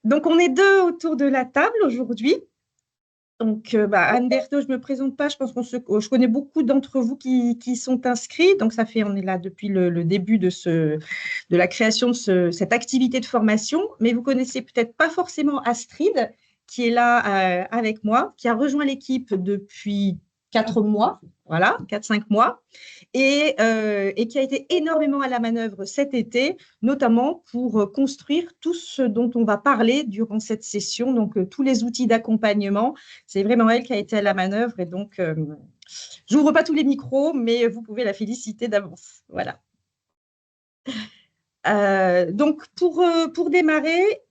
Donc, on est deux autour de la table aujourd'hui. Donc, Anne Berthaud, je ne me présente pas. Je pense je connais beaucoup d'entre vous qui sont inscrits. Donc, on est là depuis le début de la création de cette activité de formation. Mais vous connaissez peut-être pas forcément Astrid, qui est là avec moi, qui a rejoint l'équipe depuis 4 mois, voilà, 4-5 mois, et qui a été énormément à la manœuvre cet été, notamment pour construire tout ce dont on va parler durant cette session, donc tous les outils d'accompagnement. C'est vraiment elle qui a été à la manœuvre, et donc je n'ouvre pas tous les micros, mais vous pouvez la féliciter d'avance. Voilà. Donc, pour démarrer,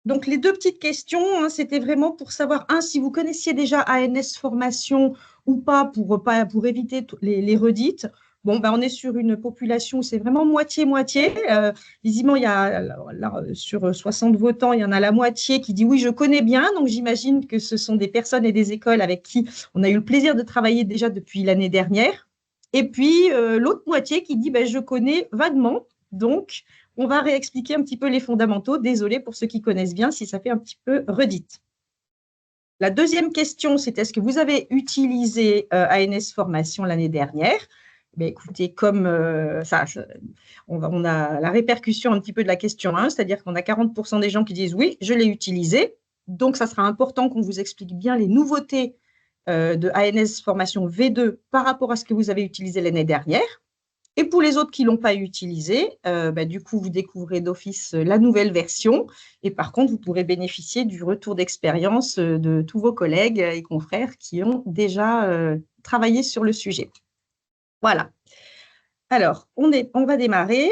donc les deux petites questions, hein, c'était vraiment pour savoir, si vous connaissiez déjà ANS Formation ou pas, pour éviter les redites. Bon, on est sur une population où c'est vraiment moitié-moitié. Visiblement, sur 60 votants, il y en a la moitié qui dit oui, je connais bien. Donc, j'imagine que ce sont des personnes et des écoles avec qui on a eu le plaisir de travailler déjà depuis l'année dernière. Et puis, l'autre moitié qui dit je connais vaguement. Donc, on va réexpliquer un petit peu les fondamentaux. Désolée pour ceux qui connaissent bien si ça fait un petit peu redite. La deuxième question, c'est est-ce que vous avez utilisé ANS Formation l'année dernière? Écoutez, comme on a la répercussion un petit peu de la question 1, c'est-à-dire qu'on a 40% des gens qui disent oui, je l'ai utilisé. Donc, ça sera important qu'on vous explique bien les nouveautés de ANS Formation V2 par rapport à ce que vous avez utilisé l'année dernière. Et pour les autres qui ne l'ont pas utilisé, du coup, vous découvrez d'office la nouvelle version. Et par contre, vous pourrez bénéficier du retour d'expérience de tous vos collègues et confrères qui ont déjà travaillé sur le sujet. Voilà. Alors, on va démarrer.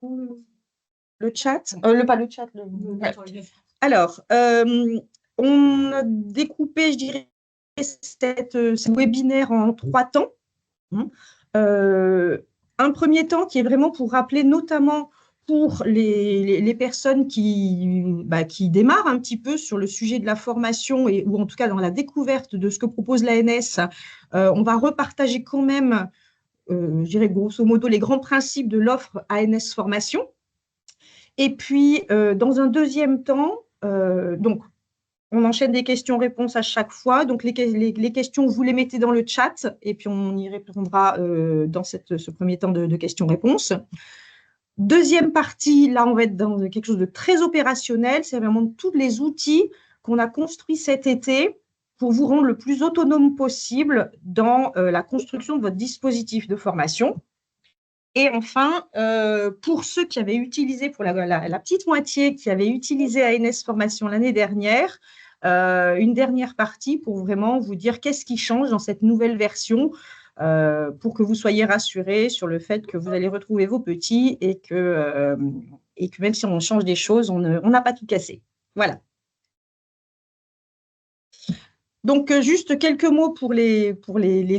Le chat, pas le chat. Alors, on a découpé, je dirais, ce webinaire en 3 temps. Un premier temps qui est vraiment pour rappeler, notamment pour les personnes qui démarrent un petit peu sur le sujet de la formation ou en tout cas dans la découverte de ce que propose l'ANS. On va repartager quand même, je dirais grosso modo, les grands principes de l'offre ANS Formation. Et puis, dans un deuxième temps, donc, on enchaîne des questions-réponses à chaque fois. Donc, les questions, vous les mettez dans le chat et puis on y répondra dans ce premier temps de questions-réponses. Deuxième partie, là, on va être dans quelque chose de très opérationnel. C'est vraiment tous les outils qu'on a construits cet été pour vous rendre le plus autonome possible dans la construction de votre dispositif de formation. Et enfin, pour ceux qui avaient utilisé, pour la petite moitié qui avait utilisé ANS Formation l'année dernière, une dernière partie pour vraiment vous dire qu'est-ce qui change dans cette nouvelle version pour que vous soyez rassurés sur le fait que vous allez retrouver vos petits et que même si on change des choses, on n'a pas tout cassé. Voilà. Donc, juste quelques mots pour les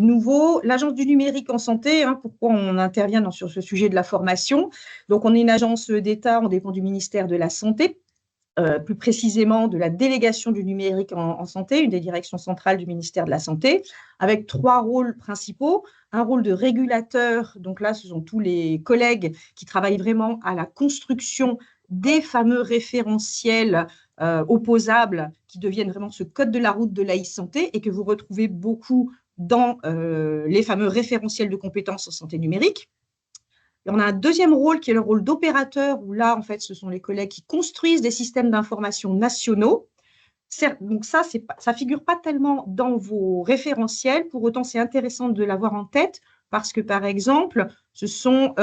nouveaux. L'Agence du numérique en santé, pourquoi on intervient sur ce sujet de la formation. Donc, on est une agence d'État, on dépend du ministère de la Santé, plus précisément de la délégation du numérique en santé, une des directions centrales du ministère de la Santé, avec 3 rôles principaux. Un rôle de régulateur, donc là, ce sont tous les collègues qui travaillent vraiment à la construction des fameux référentiels opposables qui deviennent vraiment ce code de la route de l'e-santé et que vous retrouvez beaucoup dans les fameux référentiels de compétences en santé numérique. Et on a un deuxième rôle qui est le rôle d'opérateur, où là, en fait, ce sont les collègues qui construisent des systèmes d'information nationaux. Donc ça ne figure pas tellement dans vos référentiels. Pour autant, c'est intéressant de l'avoir en tête parce que, par exemple, il s'agit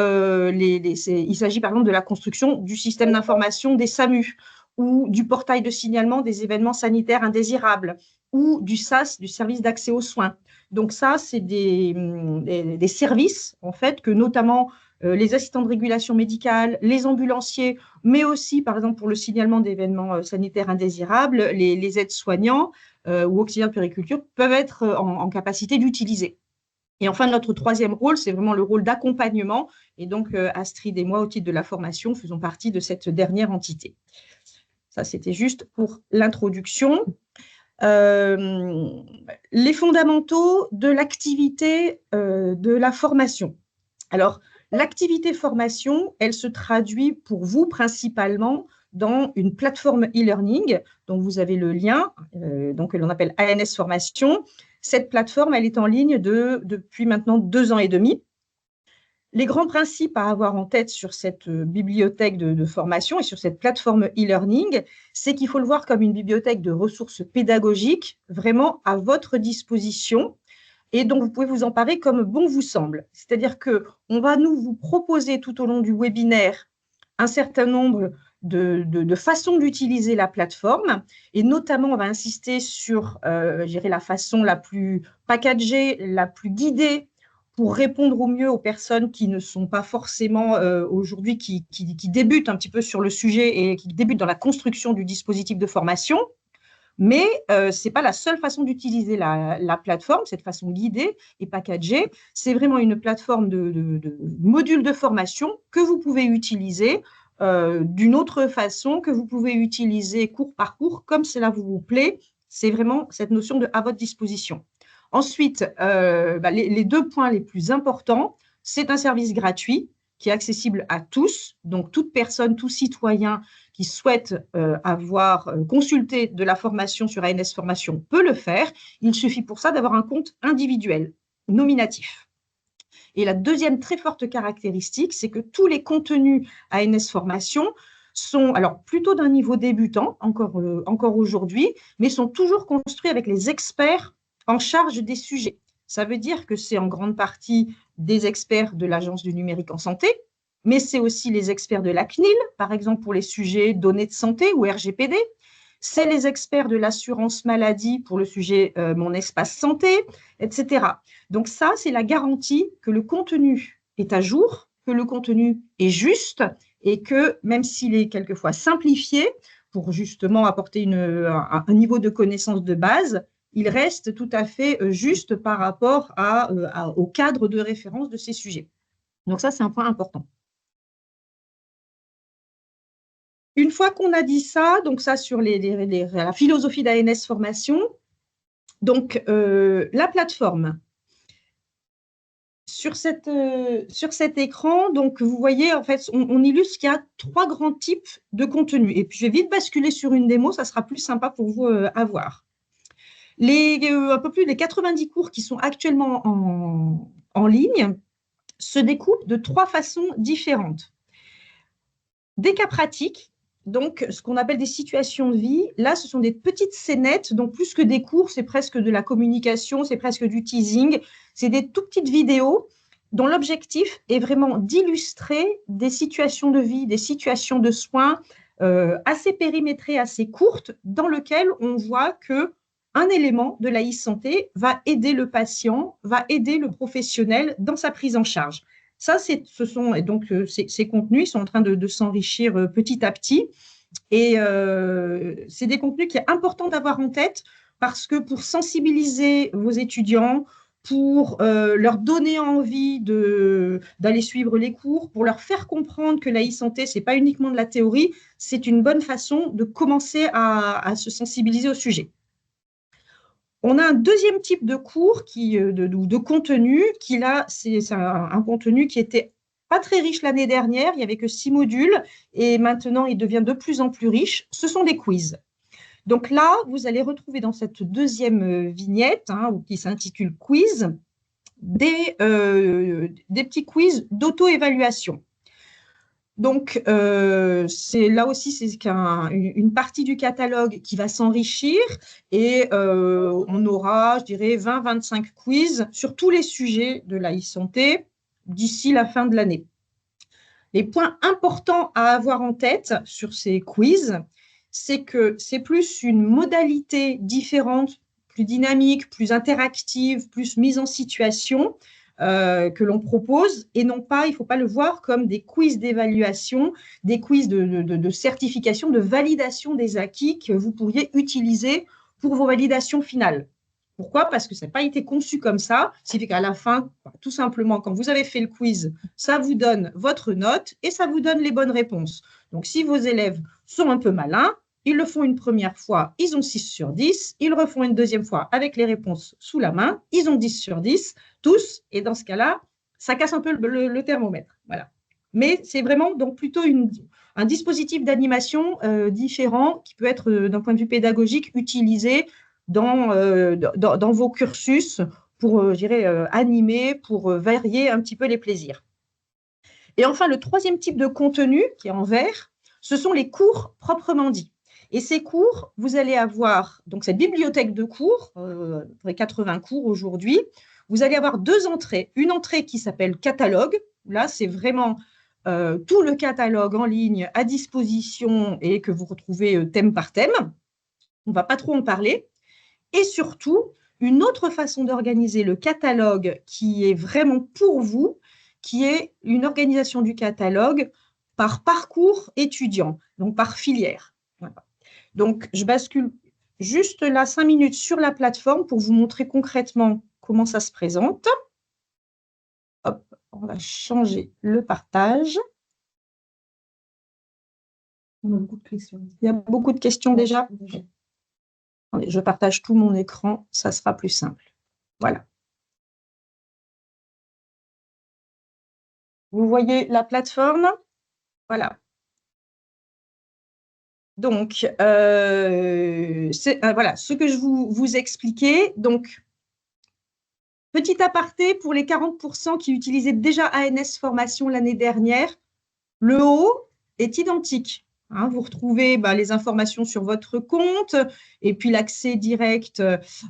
par exemple de la construction du système d'information des SAMU ou du portail de signalement des événements sanitaires indésirables ou du SAS, du service d'accès aux soins. Donc ça, c'est des services, en fait, que notamment les assistants de régulation médicale, les ambulanciers, mais aussi, par exemple, pour le signalement d'événements sanitaires indésirables, les aides-soignants ou auxiliaires de puériculture peuvent être en capacité d'utiliser. Et enfin, notre troisième rôle, c'est vraiment le rôle d'accompagnement. Et donc, Astrid et moi, au titre de la formation, faisons partie de cette dernière entité. Ça, c'était juste pour l'introduction. Les fondamentaux de l'activité de la formation. Alors, L'activité formation, elle se traduit pour vous principalement dans une plateforme e-learning dont vous avez le lien, donc que l'on appelle ANS Formation. Cette plateforme, elle est en ligne depuis maintenant 2 ans et demi. Les grands principes à avoir en tête sur cette bibliothèque de formation et sur cette plateforme e-learning, c'est qu'il faut le voir comme une bibliothèque de ressources pédagogiques vraiment à votre disposition et dont vous pouvez vous emparer comme bon vous semble. C'est-à-dire qu'on va vous proposer tout au long du webinaire un certain nombre de façons d'utiliser la plateforme et notamment on va insister sur la façon la plus packagée, la plus guidée pour répondre au mieux aux personnes qui ne sont pas forcément aujourd'hui, qui débutent un petit peu sur le sujet et qui débutent dans la construction du dispositif de formation. Mais ce n'est pas la seule façon d'utiliser la plateforme, cette façon guidée et packagée. C'est vraiment une plateforme de modules de formation que vous pouvez utiliser d'une autre façon, que vous pouvez utiliser cours par cours, comme cela vous plaît. C'est vraiment cette notion de « à votre disposition ». Ensuite, les 2 points les plus importants, c'est un service gratuit qui est accessible à tous, donc toute personne, tout citoyen qui souhaite avoir consulté de la formation sur ANS Formation peut le faire. Il suffit pour ça d'avoir un compte individuel, nominatif. Et la deuxième très forte caractéristique, c'est que tous les contenus ANS Formation sont alors plutôt d'un niveau débutant, encore aujourd'hui, mais sont toujours construits avec les experts en charge des sujets. Ça veut dire que c'est en grande partie des experts de l'Agence du numérique en santé, mais c'est aussi les experts de la CNIL, par exemple pour les sujets données de santé ou RGPD. C'est les experts de l'assurance maladie pour le sujet Mon espace santé, etc. Donc ça, c'est la garantie que le contenu est à jour, que le contenu est juste et que même s'il est quelquefois simplifié pour justement apporter un niveau de connaissance de base, il reste tout à fait juste par rapport au cadre de référence de ces sujets. Donc ça, c'est un point important. Une fois qu'on a dit ça, donc ça sur la philosophie d'ANS Formation, donc la plateforme. Sur cet écran, donc vous voyez, en fait, on illustre qu'il y a 3 grands types de contenus. Et puis, je vais vite basculer sur une démo, ça sera plus sympa pour vous à voir. Un peu plus des 90 cours qui sont actuellement en ligne se découpent de 3 façons différentes. Des cas pratiques, donc ce qu'on appelle des situations de vie. Là, ce sont des petites scénettes, donc plus que des cours, c'est presque de la communication, c'est presque du teasing. C'est des tout petites vidéos dont l'objectif est vraiment d'illustrer des situations de vie, des situations de soins assez périmétrées, assez courtes, dans lesquelles on voit qu'un élément de la e-santé va aider le patient, va aider le professionnel dans sa prise en charge. Ça, ces contenus sont en train de s'enrichir petit à petit. Et c'est des contenus qui est important d'avoir en tête parce que pour sensibiliser vos étudiants, pour leur donner envie d'aller suivre les cours, pour leur faire comprendre que la e-santé, ce n'est pas uniquement de la théorie, c'est une bonne façon de commencer à se sensibiliser au sujet. On a un deuxième type de cours de contenu qui, là, c'est un contenu qui était pas très riche l'année dernière, il n'y avait que 6 modules et maintenant, il devient de plus en plus riche. Ce sont des quiz. Donc là, vous allez retrouver dans cette deuxième vignette qui s'intitule « Quiz » des petits quiz d'auto-évaluation. Donc, là aussi, c'est une partie du catalogue qui va s'enrichir et on aura, je dirais, 20-25 quiz sur tous les sujets de la e-santé d'ici la fin de l'année. Les points importants à avoir en tête sur ces quiz, c'est que c'est plus une modalité différente, plus dynamique, plus interactive, plus mise en situation que l'on propose et non pas, il ne faut pas le voir comme des quiz d'évaluation, des quiz de certification, de validation des acquis que vous pourriez utiliser pour vos validations finales. Pourquoi? Parce que ça n'a pas été conçu comme ça. C'est qu'à la fin, tout simplement, quand vous avez fait le quiz, ça vous donne votre note et ça vous donne les bonnes réponses. Donc, si vos élèves sont un peu malins, ils le font une première fois, ils ont 6 sur 10. Ils le refont une deuxième fois avec les réponses sous la main, ils ont 10 sur 10, tous. Et dans ce cas-là, ça casse un peu le thermomètre. Voilà. Mais c'est vraiment donc plutôt un dispositif d'animation différent qui peut être, d'un point de vue pédagogique, utilisé dans vos cursus pour, je dirais, animer, pour varier un petit peu les plaisirs. Et enfin, le troisième type de contenu, qui est en vert, ce sont les cours proprement dits. Et ces cours, vous allez avoir donc cette bibliothèque de cours, 80 cours aujourd'hui. Vous allez avoir deux entrées. Une entrée qui s'appelle catalogue. Là, c'est vraiment tout le catalogue en ligne à disposition et que vous retrouvez thème par thème. On ne va pas trop en parler. Et surtout, une autre façon d'organiser le catalogue qui est vraiment pour vous, qui est une organisation du catalogue par parcours étudiant, donc par filière. Voilà. Donc, je bascule juste là 5 minutes sur la plateforme pour vous montrer concrètement comment ça se présente. Hop, on va changer le partage. On a beaucoup de questions. Il y a beaucoup de questions déjà. Attendez, je partage tout mon écran, ça sera plus simple. Voilà. Vous voyez la plateforme? Voilà. Donc, voilà ce que je vous expliquais. Donc, petit aparté pour les 40% qui utilisaient déjà ANS Formation l'année dernière, le haut est identique. Hein, vous retrouvez les informations sur votre compte et puis l'accès direct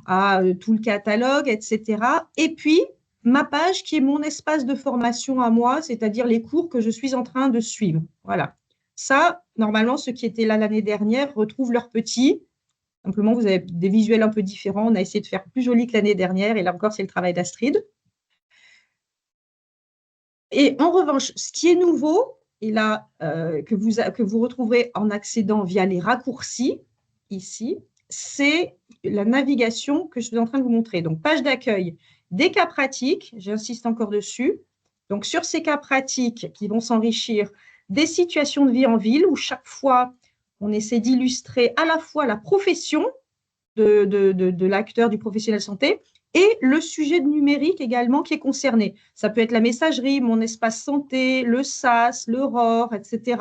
à tout le catalogue, etc. Et puis, ma page qui est mon espace de formation à moi, c'est-à-dire les cours que je suis en train de suivre. Voilà. Ça, normalement, ceux qui étaient là l'année dernière retrouvent leur petit. Simplement, vous avez des visuels un peu différents. On a essayé de faire plus joli que l'année dernière. Et là encore, c'est le travail d'Astrid. Et en revanche, ce qui est nouveau, et là, que vous retrouverez en accédant via les raccourcis, ici, c'est la navigation que je suis en train de vous montrer. Donc, page d'accueil, des cas pratiques, j'insiste encore dessus. Donc, sur ces cas pratiques qui vont s'enrichir des situations de vie en ville, où chaque fois, on essaie d'illustrer à la fois la profession de l'acteur, du professionnel santé, et le sujet de numérique également qui est concerné. Ça peut être la messagerie, mon espace santé, le SAS, le ROR, etc.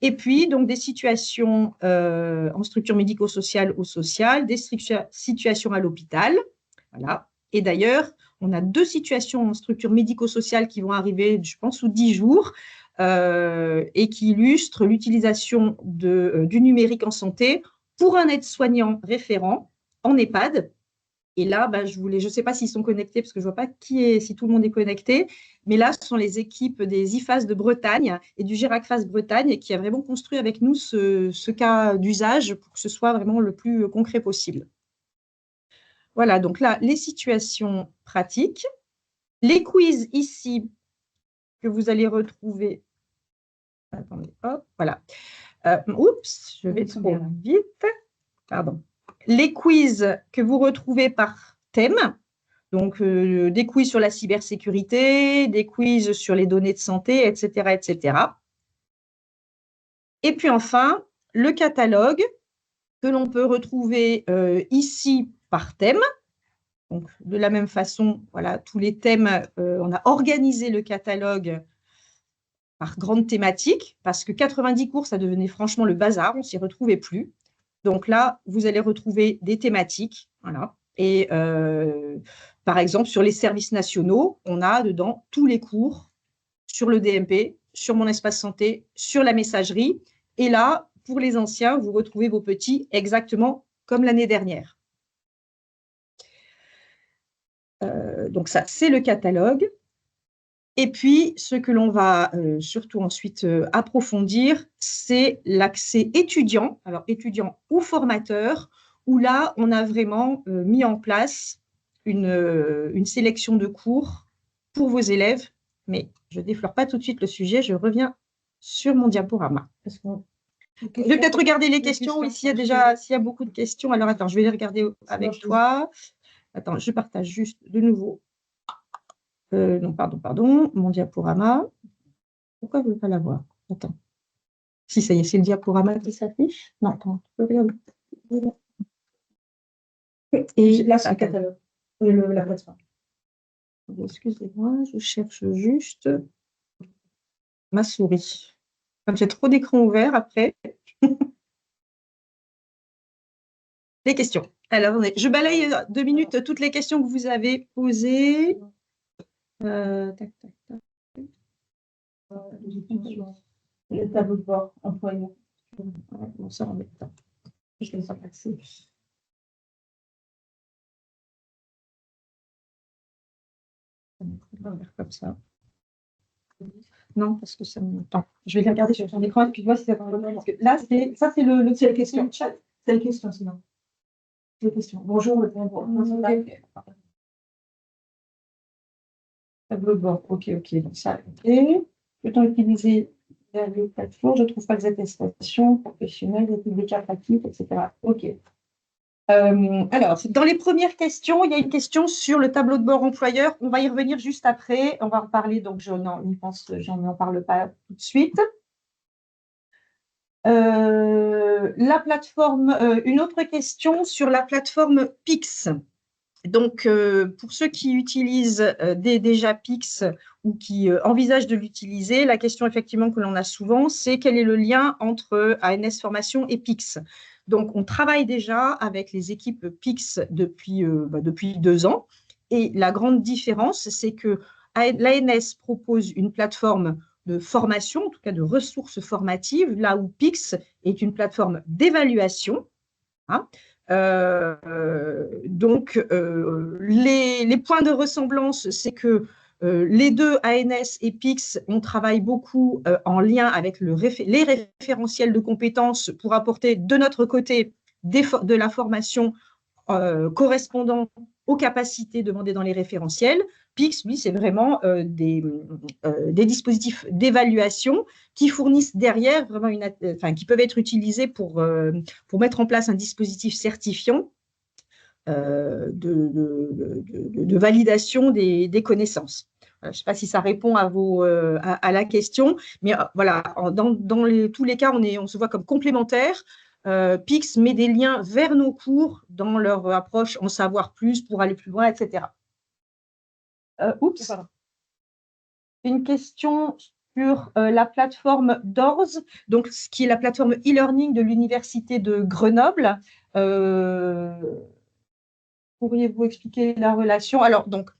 Et puis, donc, des situations en structure médico-sociale ou sociale, des situations à l'hôpital. Voilà. Et d'ailleurs, on a 2 situations en structure médico-sociale qui vont arriver, je pense, sous 10 jours et qui illustrent l'utilisation du numérique en santé pour un aide-soignant référent en EHPAD. Et là, je ne sais pas s'ils sont connectés parce que je ne vois pas si tout le monde est connecté, mais là, ce sont les équipes des IFAS de Bretagne et du GERACFAS Bretagne qui a vraiment construit avec nous ce cas d'usage pour que ce soit vraiment le plus concret possible. Voilà, donc là, les situations pratiques. Les quiz ici que vous allez retrouver. Attendez, hop, voilà. Oups, je vais trop vite. Pardon. Les quiz que vous retrouvez par thème. Donc, des quiz sur la cybersécurité, des quiz sur les données de santé, etc., etc. Et puis enfin, le catalogue que l'on peut retrouver ici par thème. Donc, de la même façon, voilà, tous les thèmes, on a organisé le catalogue par grande thématique, parce que 90 cours, ça devenait franchement le bazar, on ne s'y retrouvait plus. Donc là, vous allez retrouver des thématiques, voilà. Et par exemple, sur les services nationaux, on a dedans tous les cours sur le DMP, sur mon espace santé, sur la messagerie. Et là, pour les anciens, vous retrouvez vos petits exactement comme l'année dernière. Donc ça, c'est le catalogue. Et puis, ce que l'on va surtout ensuite approfondir, c'est l'accès étudiant, alors étudiant ou formateur, où là, on a vraiment mis en place une sélection de cours pour vos élèves. Mais je ne déflore pas tout de suite le sujet, je reviens sur mon diaporama. Je vais peut-être regarder les questions, oui, s'il y a beaucoup de questions. Alors, attends, je vais les regarder avec toi. Attends, je partage juste de nouveau. Non, pardon, mon diaporama. Pourquoi je ne veux pas l'avoir? Attends. Si, ça y est, c'est le diaporama qui s'affiche. Non, attends, tu peux regarder. Et là, c'est le catalogue, la plateforme. Excusez-moi, je cherche juste ma souris. Comme j'ai trop d'écrans ouverts après. Les questions. Alors, je balaye 2 minutes toutes les questions que vous avez posées. Tac, tac, tac. Le tableau de bord employeur. Bon, ça, en même temps. Je vais pas passer. Comme ça. Non, parce que ça me tend. Je vais les regarder sur ton écran et puis voir si ça va. Parce que là, ça, c'est la question chat. C'est la question, sinon. C'est la question. Bonjour, le Tableau de bord. Ok. Donc ça, ok. Peut-on utiliser les plateformes? Je ne trouve pas les attestations professionnelles, les publics pratique, etc. Ok. Alors, dans les premières questions, il y a une question sur le tableau de bord employeur. On va y revenir juste après. On va en parler, donc je n'en parle pas tout de suite. La plateforme, une autre question sur la plateforme Pix. Donc, pour ceux qui utilisent déjà Pix ou qui envisagent de l'utiliser, la question effectivement que l'on a souvent, c'est quel est le lien entre ANS Formation et Pix. Donc, on travaille déjà avec les équipes Pix depuis 2 ans. Et la grande différence, c'est que l'ANS propose une plateforme de formation, en tout cas de ressources formatives, là où Pix est une plateforme d'évaluation. Hein. Donc, les points de ressemblance, c'est que les deux, ANS et Pix, on travaille beaucoup en lien avec les référentiels de compétences pour apporter de notre côté de la formation correspondant aux capacités demandées dans les référentiels. Pix, lui, c'est vraiment des dispositifs d'évaluation qui fournissent derrière vraiment qui peuvent être utilisés pour mettre en place un dispositif certifiant de validation des connaissances. Je ne sais pas si ça répond à la question, mais voilà, dans tous les cas, on se voit comme complémentaires. Pix met des liens vers nos cours dans leur approche en savoir plus pour aller plus loin, etc. Une question sur la plateforme DORS, donc, ce qui est la plateforme e-learning de l'Université de Grenoble. Pourriez-vous expliquer la relation? Alors, donc,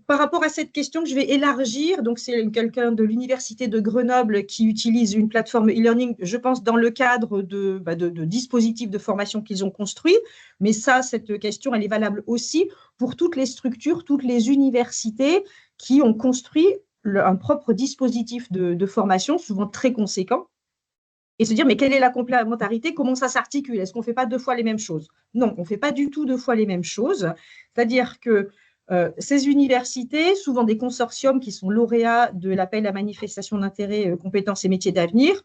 par rapport à cette question, je vais élargir. Donc, c'est quelqu'un de l'Université de Grenoble qui utilise une plateforme e-learning, je pense, dans le cadre de dispositifs de formation qu'ils ont construits. Mais ça, cette question, elle est valable aussi pour toutes les structures, toutes les universités qui ont construit un propre dispositif de formation, souvent très conséquent. Et se dire, mais quelle est la complémentarité? Comment ça s'articule? Est-ce qu'on ne fait pas 2 fois les mêmes choses? Non, on ne fait pas du tout 2 fois les mêmes choses. C'est-à-dire que ces universités, souvent des consortiums qui sont lauréats de l'appel à manifestation d'intérêt compétences et métiers d'avenir,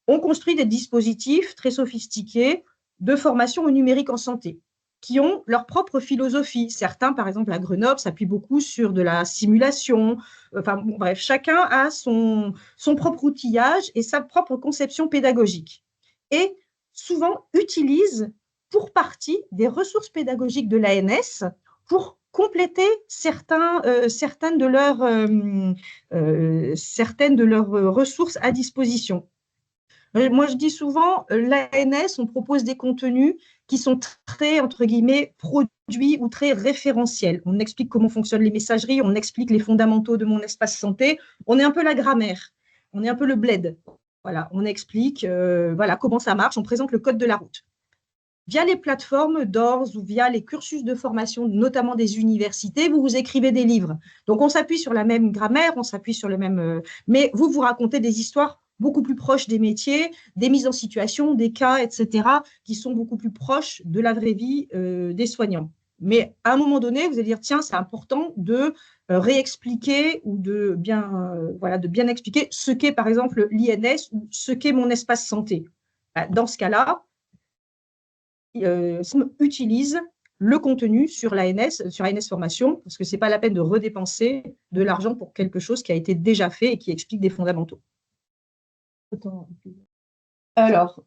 ont construit des dispositifs très sophistiqués de formation au numérique en santé, qui ont leur propre philosophie. Certains, par exemple, à Grenoble, s'appuient beaucoup sur de la simulation. Enfin, bon, bref, chacun a son propre outillage et sa propre conception pédagogique. Et souvent utilise pour partie des ressources pédagogiques de l'ANS pour compléter certaines de leurs ressources à disposition. Moi, je dis souvent, l'ANS, on propose des contenus qui sont très, entre guillemets, produits ou très référentiels. On explique comment fonctionnent les messageries, on explique les fondamentaux de mon espace santé. On est un peu la grammaire, on est un peu le bled. Voilà, on explique comment ça marche, on présente le code de la route. Via les plateformes d'ORS ou via les cursus de formation, notamment des universités, vous écrivez des livres. Donc, on s'appuie sur la même grammaire, on s'appuie sur le même… mais vous racontez des histoires beaucoup plus proches des métiers, des mises en situation, des cas, etc., qui sont beaucoup plus proches de la vraie vie des soignants. Mais à un moment donné, vous allez dire, tiens, c'est important de réexpliquer ou de bien expliquer ce qu'est, par exemple, l'INS ou ce qu'est mon espace santé. Dans ce cas-là, utilise le contenu sur ANS Formation, parce que ce n'est pas la peine de redépenser de l'argent pour quelque chose qui a été déjà fait et qui explique des fondamentaux. Alors,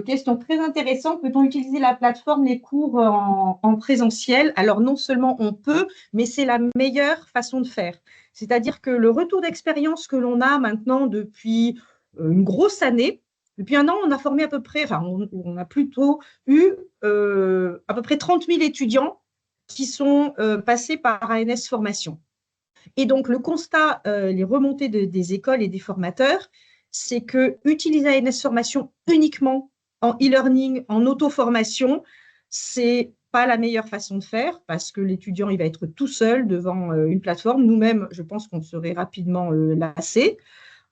question très intéressante. Peut-on utiliser la plateforme, les cours en présentiel? Alors, non seulement on peut, mais c'est la meilleure façon de faire. C'est-à-dire que le retour d'expérience que l'on a maintenant depuis une grosse année, depuis un an, on a formé à peu près, enfin, on a plutôt eu à peu près 30 000 étudiants qui sont passés par ANS Formation. Et donc, le constat, les remontées des écoles et des formateurs, c'est que utiliser ANS Formation uniquement en e-learning, en auto-formation, c'est pas la meilleure façon de faire parce que l'étudiant, il va être tout seul devant une plateforme. Nous-mêmes, je pense qu'on serait rapidement lassés.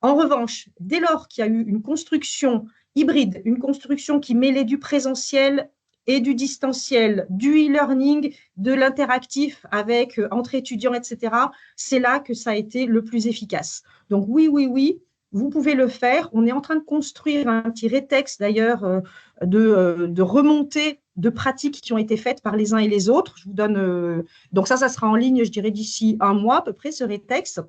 En revanche, dès lors qu'il y a eu une construction hybride, une construction qui mêlait du présentiel et du distanciel, du e-learning, de l'interactif avec entre étudiants, etc., c'est là que ça a été le plus efficace. Donc oui, oui, oui, vous pouvez le faire. On est en train de construire un petit rétexte d'ailleurs de remontée de pratiques qui ont été faites par les uns et les autres. Je vous donne, donc ça sera en ligne, je dirais, d'ici un mois à peu près, ce rétexte.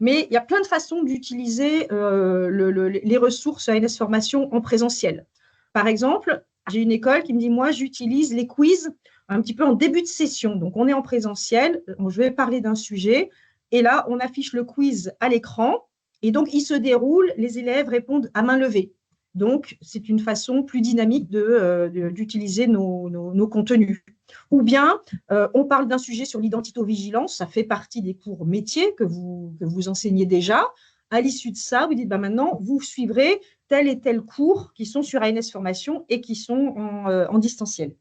Mais il y a plein de façons d'utiliser les ressources ANS Formation en présentiel. Par exemple, j'ai une école qui me dit, moi, j'utilise les quiz un petit peu en début de session. Donc, on est en présentiel, je vais parler d'un sujet, et là, on affiche le quiz à l'écran, et donc, il se déroule, les élèves répondent à main levée. Donc, c'est une façon plus dynamique d'utiliser nos contenus. Ou bien, on parle d'un sujet sur l'identito-vigilance, ça fait partie des cours métiers que vous enseignez déjà. À l'issue de ça, vous dites, bah, maintenant, vous suivrez tel et tel cours qui sont sur ANS Formation et qui sont en distanciel.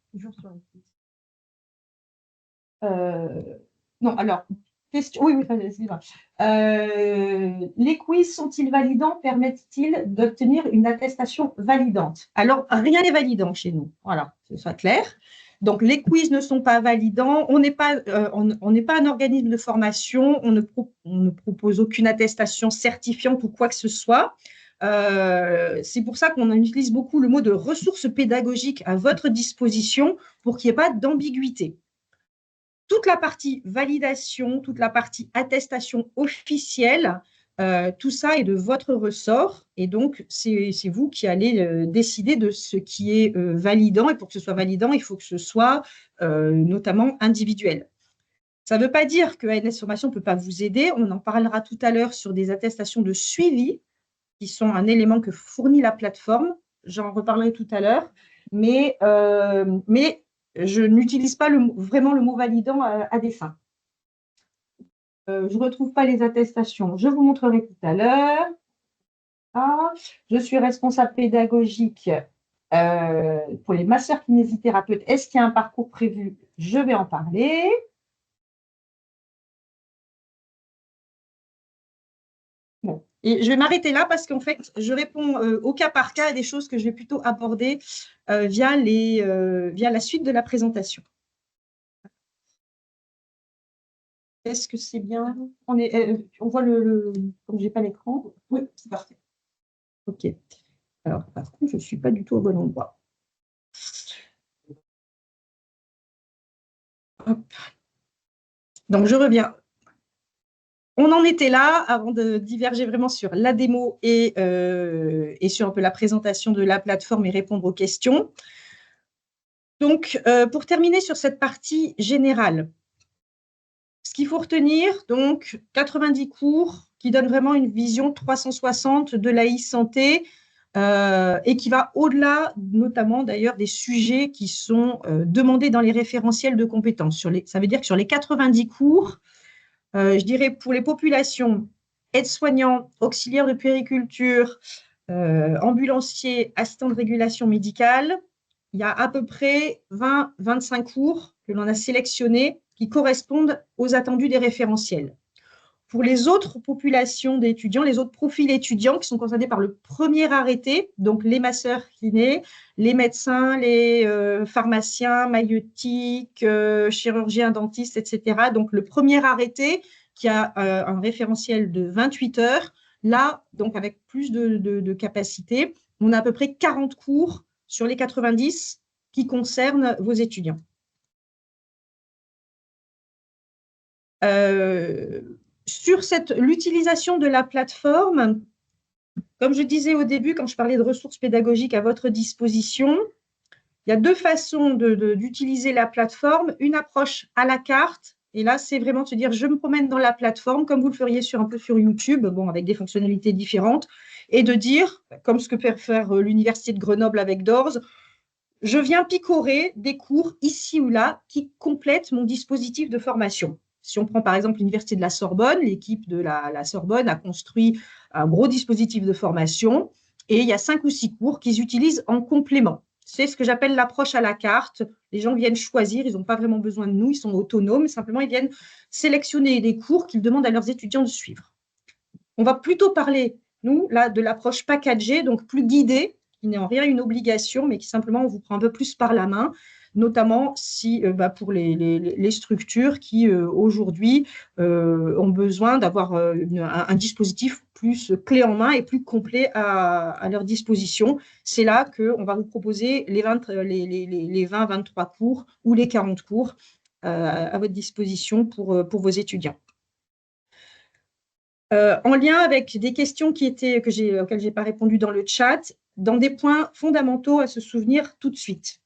Non, alors, question, oui, c'est vrai. Les quiz sont-ils validants? Permettent-ils d'obtenir une attestation validante? Alors, rien n'est validant chez nous. Voilà, que ce soit clair. Donc, les quiz ne sont pas validants. On n'est pas un organisme de formation. On ne propose aucune attestation certifiante ou quoi que ce soit. C'est pour ça qu'on utilise beaucoup le mot de ressources pédagogiques à votre disposition pour qu'il n'y ait pas d'ambiguïté. Toute la partie validation, toute la partie attestation officielle, tout ça est de votre ressort et donc c'est vous qui allez décider de ce qui est validant et pour que ce soit validant, il faut que ce soit notamment individuel. Ça ne veut pas dire que ANS Formation ne peut pas vous aider, on en parlera tout à l'heure sur des attestations de suivi qui sont un élément que fournit la plateforme, j'en reparlerai tout à l'heure, mais je n'utilise pas vraiment le mot validant à dessein. Je ne retrouve pas les attestations. Je vous montrerai tout à l'heure. Ah, je suis responsable pédagogique pour les masseurs kinésithérapeutes. Est-ce qu'il y a un parcours prévu? Je vais en parler. Bon. Et je vais m'arrêter là parce qu'en fait, je réponds au cas par cas à des choses que je vais plutôt aborder via la suite de la présentation. Est-ce que c'est bien? On voit comme je n'ai pas l'écran. Oui, c'est parfait. OK. Alors, par contre, je ne suis pas du tout au bon endroit. Hop. Donc, je reviens. On en était là avant de diverger vraiment sur la démo et sur un peu la présentation de la plateforme et répondre aux questions. Donc, pour terminer sur cette partie générale, ce qu'il faut retenir, donc 90 cours qui donnent vraiment une vision 360 de la e-santé et qui va au-delà, notamment d'ailleurs, des sujets qui sont demandés dans les référentiels de compétences. Ça veut dire que sur les 90 cours, je dirais pour les populations aides-soignants, auxiliaires de puériculture, ambulanciers, assistants de régulation médicale, il y a à peu près 20-25 cours que l'on a sélectionnés qui correspondent aux attendus des référentiels. Pour les autres populations d'étudiants, les autres profils étudiants qui sont concernés par le premier arrêté, donc les masseurs kinés, les médecins, les pharmaciens, maïeutiques, chirurgiens, dentistes, etc. Donc le premier arrêté qui a un référentiel de 28 heures, là, donc avec plus de capacité, on a à peu près 40 cours sur les 90 qui concernent vos étudiants. Sur l'utilisation de la plateforme, Comme je disais au début, quand je parlais de ressources pédagogiques à votre disposition, il y a deux façons d'utiliser la plateforme. Une approche à la carte, et là, c'est vraiment de se dire, je me promène dans la plateforme, comme vous le feriez un peu sur YouTube, bon, avec des fonctionnalités différentes, et de dire, comme ce que peut faire l'Université de Grenoble avec DORS, je viens picorer des cours ici ou là qui complètent mon dispositif de formation. Si on prend par exemple l'Université de la Sorbonne, l'équipe de la Sorbonne a construit un gros dispositif de formation et il y a 5 ou 6 cours qu'ils utilisent en complément. C'est ce que j'appelle l'approche à la carte. Les gens viennent choisir, ils n'ont pas vraiment besoin de nous, ils sont autonomes, simplement ils viennent sélectionner des cours qu'ils demandent à leurs étudiants de suivre. On va plutôt parler, nous, là, de l'approche packagée, donc plus guidée, qui n'est en rien une obligation, mais qui simplement on vous prend un peu plus par la main, notamment si, pour les structures qui aujourd'hui ont besoin d'avoir un dispositif plus clé en main et plus complet à leur disposition. C'est là qu'on va vous proposer les 20-23 cours ou les 40 cours à votre disposition pour vos étudiants. En lien avec des questions auxquelles je n'ai pas répondu dans le chat, dans des points fondamentaux à se souvenir tout de suite.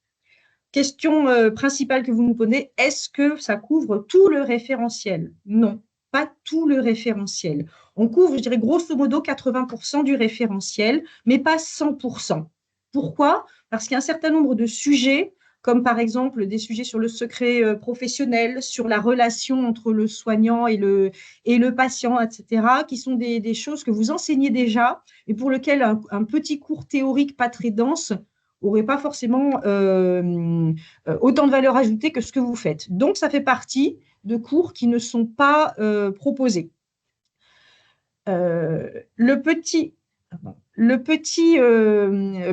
Question principale que vous nous posez, est-ce que ça couvre tout le référentiel? Non, pas tout le référentiel. On couvre, je dirais, grosso modo 80% du référentiel, mais pas 100%. Pourquoi? Parce qu'il y a un certain nombre de sujets, comme par exemple des sujets sur le secret professionnel, sur la relation entre le soignant et le patient, etc., qui sont des choses que vous enseignez déjà et pour lesquelles un petit cours théorique pas très dense n'aurait pas forcément autant de valeur ajoutée que ce que vous faites. Donc, ça fait partie de cours qui ne sont pas proposés. Le petit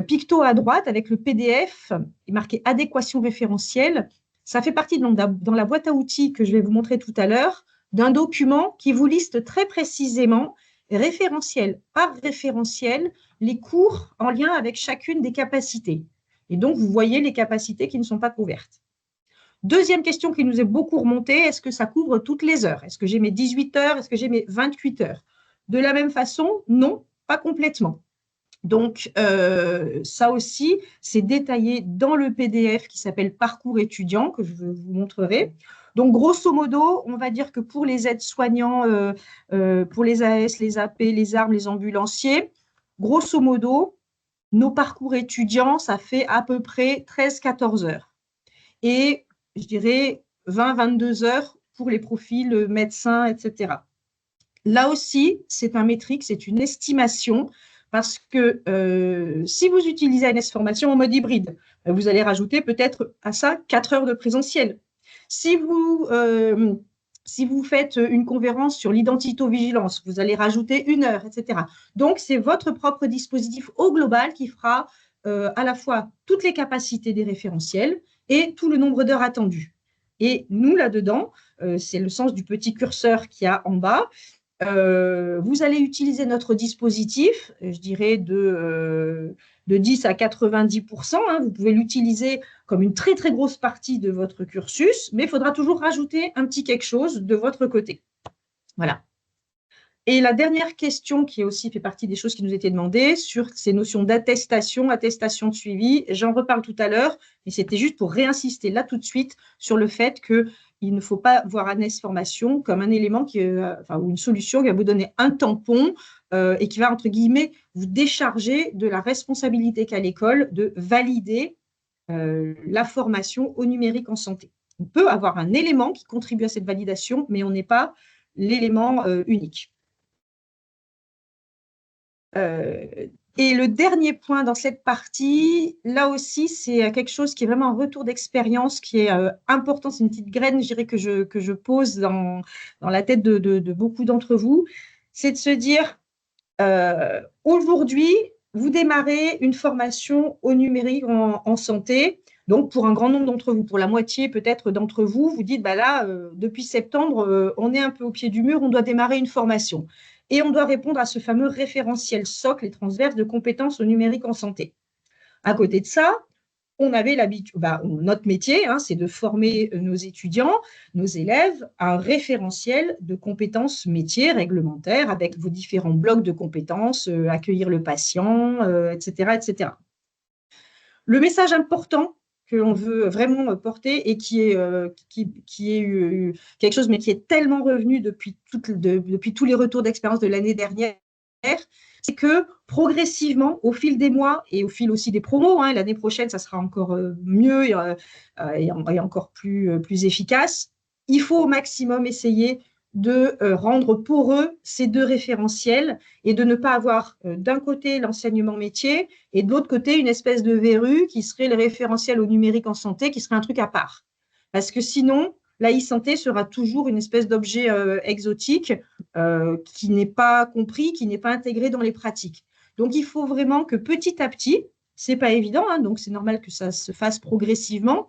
picto à droite avec le PDF est marqué adéquation référentielle. Ça fait partie dans la boîte à outils que je vais vous montrer tout à l'heure d'un document qui vous liste très précisément, référentiel par référentiel, les cours en lien avec chacune des capacités. Et donc, vous voyez les capacités qui ne sont pas couvertes. Deuxième question qui nous est beaucoup remontée, est-ce que ça couvre toutes les heures? Est-ce que j'ai mes 18 heures? Est-ce que j'ai mes 28 heures? De la même façon, non, pas complètement. Donc, ça aussi, c'est détaillé dans le PDF qui s'appelle Parcours étudiant, que je vous montrerai. Donc, grosso modo, on va dire que pour les aides-soignants, pour les AS, les AP, les armes, les ambulanciers, grosso modo, nos parcours étudiants, ça fait à peu près 13-14 heures. Et je dirais 20-22 heures pour les profils médecins, etc. Là aussi, c'est un métrique, c'est une estimation, parce que si vous utilisez ANS Formation en mode hybride, vous allez rajouter peut-être à ça 4 heures de présentiel. Si vous faites une conférence sur l'identito-vigilance, vous allez rajouter 1 heure, etc. Donc, c'est votre propre dispositif au global qui fera à la fois toutes les capacités des référentiels et tout le nombre d'heures attendues. Et nous, là-dedans, c'est le sens du petit curseur qu'il y a en bas, vous allez utiliser notre dispositif, je dirais de 10 à 90%. Vous pouvez l'utiliser comme une très, très grosse partie de votre cursus, mais il faudra toujours rajouter un petit quelque chose de votre côté. Voilà. Et la dernière question qui aussi fait partie des choses qui nous étaient demandées sur ces notions d'attestation, attestation de suivi, j'en reparle tout à l'heure, mais c'était juste pour réinsister là tout de suite sur le fait qu'il ne faut pas voir ANS Formation comme un élément ou une solution qui va vous donner un tampon et qui va, entre guillemets, vous décharger de la responsabilité qu'a l'école de valider la formation au numérique en santé. On peut avoir un élément qui contribue à cette validation, mais on n'est pas l'élément unique. Et le dernier point dans cette partie, là aussi, c'est quelque chose qui est vraiment un retour d'expérience qui est important. C'est une petite graine, je dirais, que je pose dans la tête de beaucoup d'entre vous. C'est de se dire, aujourd'hui, vous démarrez une formation au numérique en santé. Donc, pour un grand nombre d'entre vous, pour la moitié peut-être d'entre vous, vous dites, bah là, depuis septembre, on est un peu au pied du mur, on doit démarrer une formation. Et on doit répondre à ce fameux référentiel socle et transverse de compétences au numérique en santé. À côté de ça, on avait l'habitude, notre métier, hein, c'est de former nos étudiants, nos élèves, à un référentiel de compétences métiers réglementaires avec vos différents blocs de compétences, accueillir le patient, etc., etc. Le message important que l'on veut vraiment porter et qui est quelque chose, mais qui est tellement revenu depuis tous les retours d'expérience de l'année dernière, c'est que progressivement, au fil des mois et au fil aussi des promos, hein, l'année prochaine, ça sera encore mieux et encore plus efficace, il faut au maximum essayer de rendre poreux ces deux référentiels et de ne pas avoir d'un côté l'enseignement métier et de l'autre côté une espèce de verrue qui serait le référentiel au numérique en santé, qui serait un truc à part. Parce que sinon, la e-santé sera toujours une espèce d'objet exotique qui n'est pas compris, qui n'est pas intégré dans les pratiques. Donc, il faut vraiment que petit à petit, c'est pas évident, hein, donc c'est normal que ça se fasse progressivement,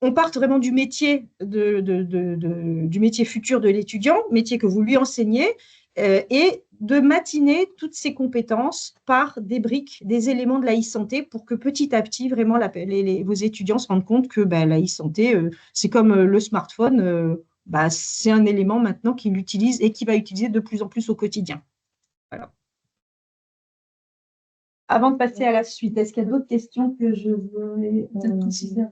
on parte vraiment du métier, du métier futur de l'étudiant, métier que vous lui enseignez, et de matiner toutes ces compétences par des briques, des éléments de la e-santé pour que petit à petit, vraiment, vos étudiants se rendent compte que la e-santé, c'est comme le smartphone, c'est un élément maintenant qu'il utilise et qu'il va utiliser de plus en plus au quotidien. Voilà. Avant de passer à la suite, est-ce qu'il y a d'autres questions que je voudrais préciser?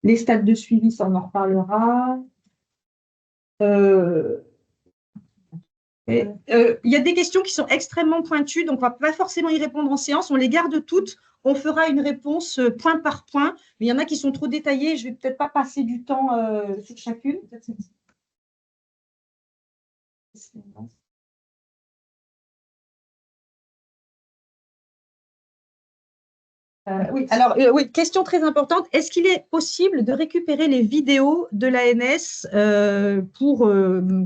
Les stades de suivi, ça on en reparlera. Il y a des questions qui sont extrêmement pointues, donc on ne va pas forcément y répondre en séance. On les garde toutes. On fera une réponse point par point, mais il y en a qui sont trop détaillées. Je ne vais peut-être pas passer du temps sur chacune. Oui, question très importante. Est-ce qu'il est possible de récupérer les vidéos de l'ANS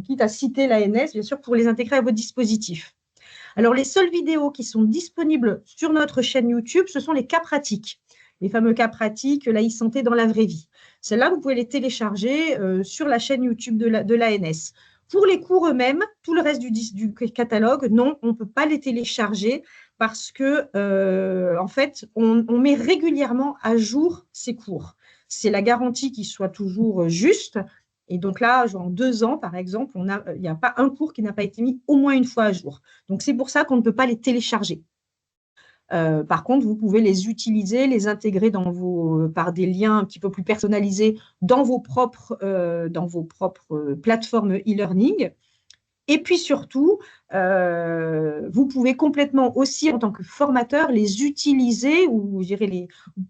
quitte à citer l'ANS, bien sûr, pour les intégrer à votre dispositif? Alors, les seules vidéos qui sont disponibles sur notre chaîne YouTube, ce sont les cas pratiques, les fameux cas pratiques, la e-santé dans la vraie vie. Celles-là, vous pouvez les télécharger sur la chaîne YouTube de l'ANS. Pour les cours eux-mêmes, tout le reste du catalogue, non, on ne peut pas les télécharger parce que, en fait, on met régulièrement à jour ces cours. C'est la garantie qu'ils soient toujours justes. Et donc là, en 2 ans, par exemple, il n'y a pas un cours qui n'a pas été mis au moins une fois à jour. Donc, c'est pour ça qu'on ne peut pas les télécharger. Par contre, vous pouvez les utiliser, les intégrer par des liens un petit peu plus personnalisés dans vos propres plateformes e-learning. Et puis surtout, vous pouvez complètement aussi, en tant que formateur, les utiliser ou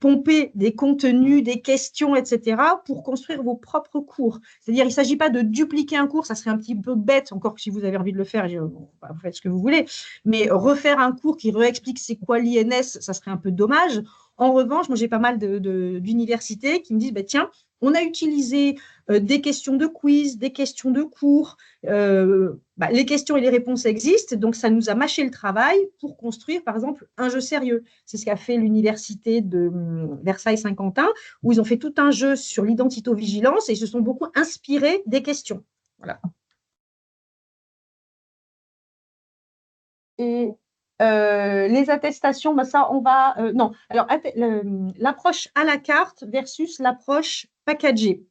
pomper des contenus, des questions, etc., pour construire vos propres cours. C'est-à-dire, il ne s'agit pas de dupliquer un cours, ça serait un petit peu bête, encore que si vous avez envie de le faire, vous faites ce que vous voulez, mais refaire un cours qui réexplique c'est quoi l'INS, ça serait un peu dommage. En revanche, moi, j'ai pas mal d'universités qui me disent, tiens, on a utilisé des questions de quiz, des questions de cours, les questions et les réponses existent, donc ça nous a mâché le travail pour construire, par exemple, un jeu sérieux. C'est ce qu'a fait l'université de Versailles-Saint-Quentin, où ils ont fait tout un jeu sur l'identito-vigilance et ils se sont beaucoup inspirés des questions. Voilà. Et les attestations, ça, on va… non, alors, l'approche à la carte versus l'approche packagée.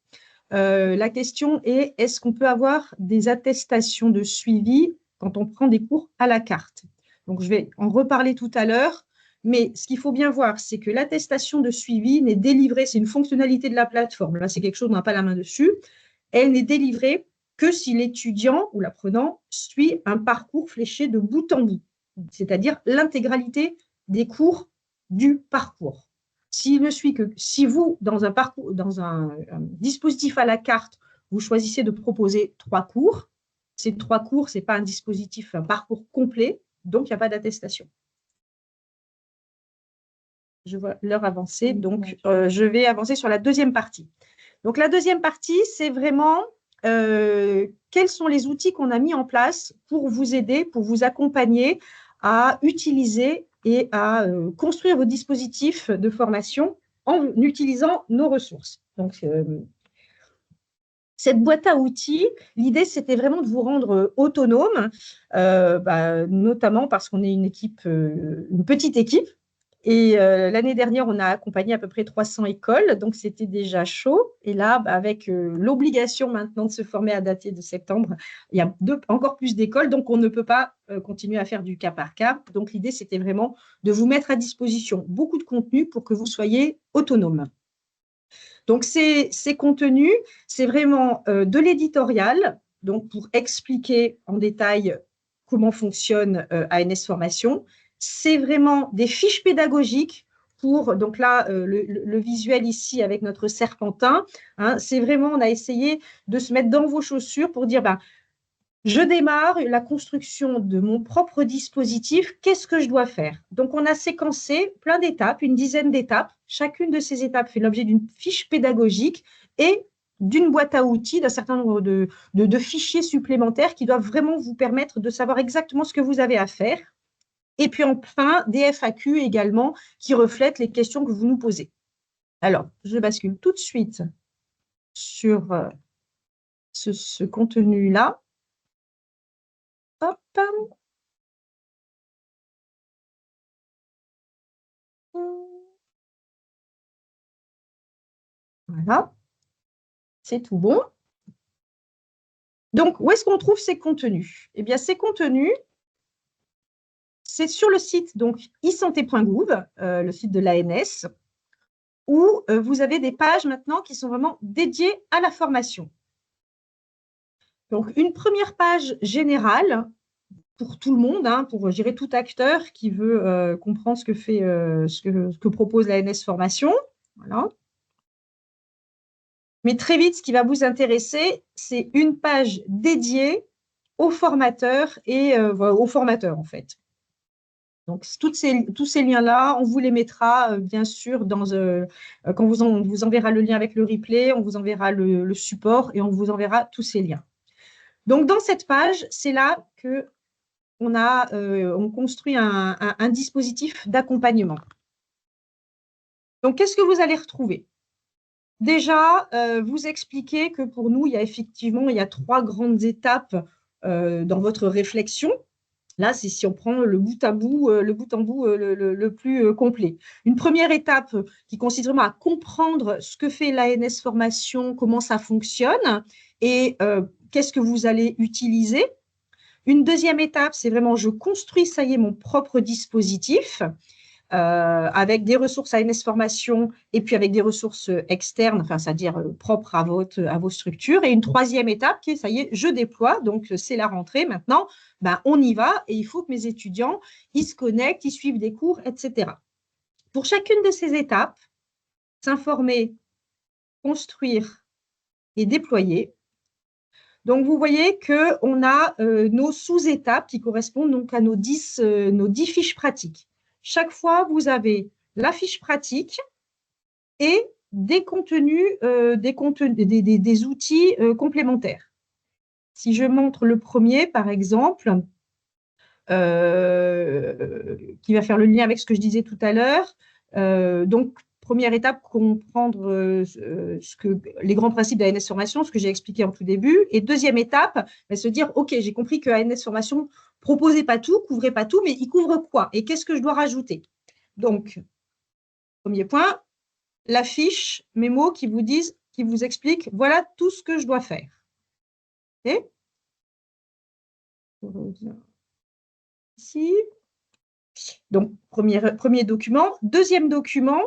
La question est, est-ce qu'on peut avoir des attestations de suivi quand on prend des cours à la carte? Donc, je vais en reparler tout à l'heure, mais ce qu'il faut bien voir, c'est que l'attestation de suivi n'est délivrée, c'est une fonctionnalité de la plateforme, là, c'est quelque chose, on n'a pas la main dessus, elle n'est délivrée que si l'étudiant ou l'apprenant suit un parcours fléché de bout en bout, c'est-à-dire l'intégralité des cours du parcours. S'il ne suit que si vous, dans un dispositif à la carte, vous choisissez de proposer 3 cours, ces 3 cours, ce n'est pas un parcours complet, donc il n'y a pas d'attestation. Je vois l'heure avancer, donc je vais avancer sur la deuxième partie. Donc la deuxième partie, c'est vraiment quels sont les outils qu'on a mis en place pour vous aider, pour vous accompagner à utiliser et à construire vos dispositifs de formation en utilisant nos ressources. Donc, Cette boîte à outils, l'idée, c'était vraiment de vous rendre autonome, notamment parce qu'on est une équipe, une petite équipe. Et l'année dernière, on a accompagné à peu près 300 écoles, donc c'était déjà chaud. Et là, avec l'obligation maintenant de se former à dater de septembre, il y a encore plus d'écoles, donc on ne peut pas continuer à faire du cas par cas. Donc l'idée, c'était vraiment de vous mettre à disposition beaucoup de contenu pour que vous soyez autonome. Donc, ces contenus, c'est vraiment de l'éditorial, donc pour expliquer en détail comment fonctionne ANS Formation. C'est vraiment des fiches pédagogiques pour, donc là, le visuel ici avec notre serpentin, hein, c'est vraiment, on a essayé de se mettre dans vos chaussures pour dire, je démarre la construction de mon propre dispositif. Qu'est-ce que je dois faire? Donc, on a séquencé plein d'étapes, une dizaine d'étapes. Chacune de ces étapes fait l'objet d'une fiche pédagogique et d'une boîte à outils, d'un certain nombre de fichiers supplémentaires qui doivent vraiment vous permettre de savoir exactement ce que vous avez à faire. Et puis enfin, des FAQ également qui reflètent les questions que vous nous posez. Alors, je bascule tout de suite sur ce contenu-là. Hop. Voilà, c'est tout bon. Donc, où est-ce qu'on trouve ces contenus? Eh bien, ces contenus, c'est sur le site donc isanté.gouv, le site de l'ANS, où vous avez des pages maintenant qui sont vraiment dédiées à la formation. Donc, une première page générale pour tout le monde, hein, pour, je dirais, tout acteur qui veut comprendre ce que propose l'ANS Formation. Voilà. Mais très vite, ce qui va vous intéresser, c'est une page dédiée aux formateurs et aux formateurs, en fait. Donc, tous ces liens-là, on vous les mettra, bien sûr, quand on vous enverra le lien avec le replay, on vous enverra le support et on vous enverra tous ces liens. Donc, dans cette page, c'est là qu'on construit un dispositif d'accompagnement. Donc, qu'est-ce que vous allez retrouver? Déjà, vous expliquer que pour nous, il y a 3 grandes étapes dans votre réflexion. Là, c'est si on prend le bout en bout le plus complet. Une première étape qui consiste vraiment à comprendre ce que fait l'ANS Formation, comment ça fonctionne et qu'est-ce que vous allez utiliser. Une deuxième étape, c'est vraiment je construis, ça y est, mon propre dispositif. Avec des ressources ANS Formation et puis avec des ressources externes, enfin, c'est-à-dire propres à vos structures. Et une troisième étape qui est, ça y est, je déploie, donc c'est la rentrée maintenant, on y va et il faut que mes étudiants, ils se connectent, ils suivent des cours, etc. Pour chacune de ces étapes, s'informer, construire et déployer. Donc, vous voyez qu'on a nos sous-étapes qui correspondent donc à nos 10 fiches pratiques. Chaque fois, vous avez la fiche pratique et des contenus, des outils complémentaires. Si je montre le premier, par exemple, qui va faire le lien avec ce que je disais tout à l'heure, donc, première étape, comprendre les grands principes de ANS Formation, ce que j'ai expliqué en tout début. Et deuxième étape, se dire, OK, j'ai compris que ANS Formation ne proposait pas tout, couvrait pas tout, mais il couvre quoi? Et qu'est-ce que je dois rajouter? Donc, premier point, la fiche mémo qui vous explique, voilà tout ce que je dois faire. OK? Ici. Donc, premier document. Deuxième document,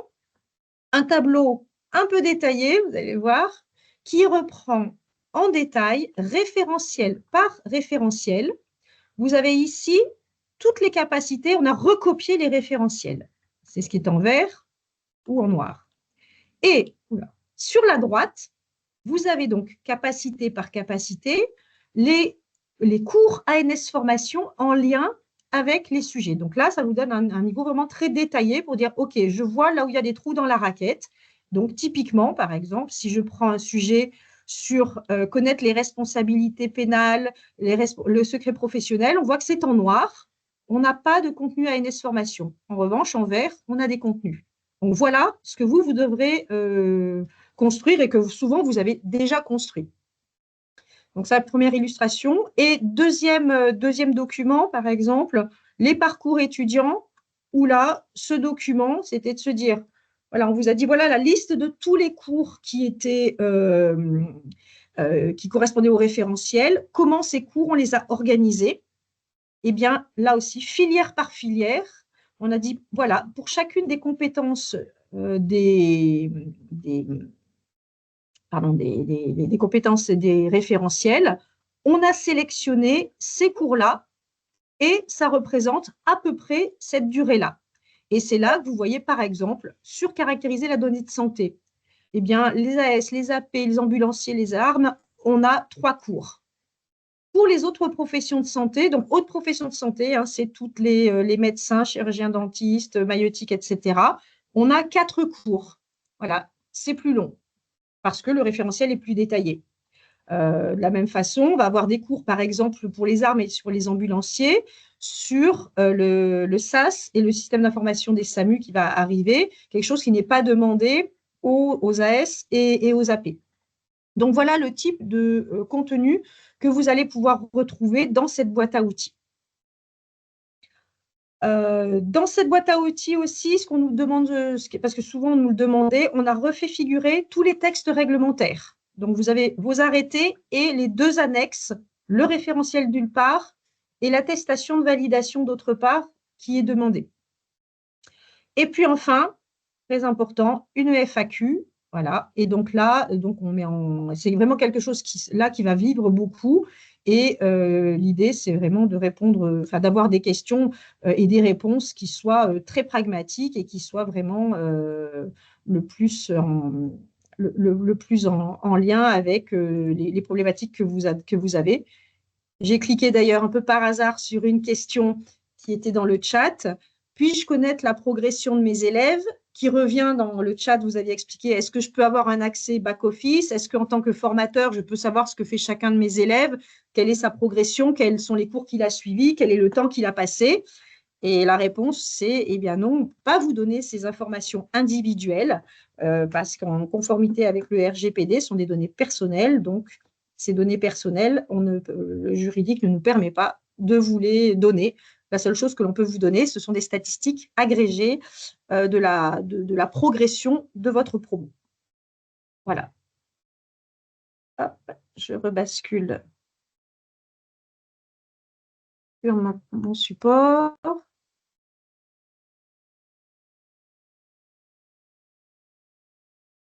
un tableau un peu détaillé, vous allez voir, qui reprend en détail, référentiel par référentiel. Vous avez ici toutes les capacités, on a recopié les référentiels. C'est ce qui est en vert ou en noir. Et sur la droite, vous avez donc capacité par capacité les cours ANS Formation en lien avec les sujets. Donc là, ça vous donne un niveau vraiment très détaillé pour dire, OK, je vois là où il y a des trous dans la raquette. Donc, typiquement, par exemple, si je prends un sujet sur connaître les responsabilités pénales, le secret professionnel, on voit que c'est en noir. On n'a pas de contenu ANS Formation. En revanche, en vert, on a des contenus. Donc, voilà ce que vous devrez construire et que souvent, vous avez déjà construit. Donc, ça, première illustration. Et deuxième document, par exemple, les parcours étudiants, où là, ce document, c'était de se dire, voilà, on vous a dit, voilà la liste de tous les cours qui étaient, qui correspondaient au référentiel, comment ces cours, on les a organisés. Eh bien, là aussi, filière par filière, on a dit, voilà, pour chacune des compétences des compétences et des référentiels, on a sélectionné ces cours-là et ça représente à peu près cette durée-là. Et c'est là que vous voyez, par exemple, surcaractériser la donnée de santé. Eh bien, les AS, les AP, les ambulanciers, les armes, on a 3 cours. Pour les autres professions de santé, donc autres professions de santé, hein, c'est toutes les médecins, chirurgiens, dentistes, maïeutiques, etc. On a 4 cours. Voilà, c'est plus long parce que le référentiel est plus détaillé. De la même façon, on va avoir des cours, par exemple, pour les armes et sur les ambulanciers, sur le SAS et le système d'information des SAMU qui va arriver, quelque chose qui n'est pas demandé aux AS et aux AP. Donc, voilà le type de contenu que vous allez pouvoir retrouver dans cette boîte à outils. Dans cette boîte à outils aussi, ce qu'on nous demande, parce que souvent on nous le demandait, on a refait figurer tous les textes réglementaires. Donc, vous avez vos arrêtés et les 2 annexes, le référentiel d'une part et l'attestation de validation d'autre part qui est demandée. Et puis enfin, très important, une FAQ. Voilà. Et donc là, c'est vraiment quelque chose qui va vivre beaucoup. Et l'idée, c'est vraiment de répondre, d'avoir des questions et des réponses qui soient très pragmatiques et qui soient vraiment le plus en lien avec les problématiques que vous avez. J'ai cliqué d'ailleurs un peu par hasard sur une question qui était dans le chat. Puis-je connaître la progression de mes élèves? Qui revient dans le chat, vous aviez expliqué, est-ce que je peux avoir un accès back-office? Est-ce qu'en tant que formateur, je peux savoir ce que fait chacun de mes élèves? Quelle est sa progression? Quels sont les cours qu'il a suivis? Quel est le temps qu'il a passé? Et la réponse, c'est, eh bien non, on ne peut pas vous donner ces informations individuelles parce qu'en conformité avec le RGPD, ce sont des données personnelles. Donc, ces données personnelles, le juridique ne nous permet pas de vous les donner. La seule chose que l'on peut vous donner, ce sont des statistiques agrégées de la progression de votre promo. Voilà. Hop, je rebascule sur mon support.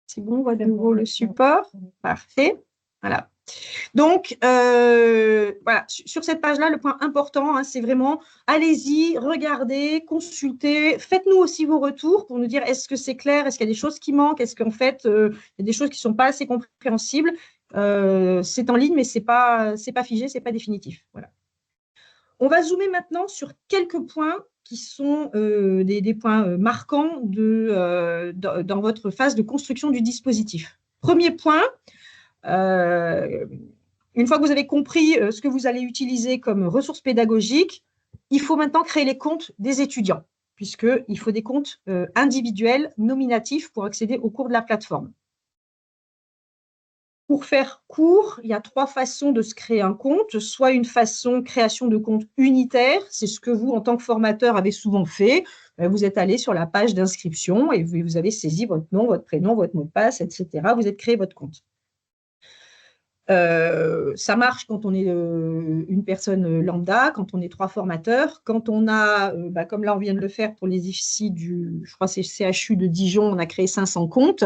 C'est bon, on voit de nouveau le support. Parfait. Voilà. Donc, voilà, sur cette page-là, le point important, hein, c'est vraiment, allez-y, regardez, consultez, faites-nous aussi vos retours pour nous dire est-ce que c'est clair, est-ce qu'il y a des choses qui manquent, est-ce qu'en fait, il y a des choses qui ne sont pas assez compréhensibles. C'est en ligne, mais ce n'est pas figé, ce n'est pas définitif. Voilà. On va zoomer maintenant sur quelques points qui sont des points marquants dans votre phase de construction du dispositif. Premier point, une fois que vous avez compris ce que vous allez utiliser comme ressources pédagogiques, il faut maintenant créer les comptes des étudiants, puisqu'il faut des comptes individuels, nominatifs, pour accéder aux cours de la plateforme. Pour faire court, il y a 3 façons de se créer un compte. Soit une façon création de compte unitaire, c'est ce que vous, en tant que formateur, avez souvent fait. Vous êtes allé sur la page d'inscription et vous avez saisi votre nom, votre prénom, votre mot de passe, etc. Vous êtes créé votre compte. Ça marche quand on est une personne lambda, quand on est 3 formateurs. Quand on a, comme là, on vient de le faire pour les IFSI je crois que c'est CHU de Dijon, on a créé 500 comptes.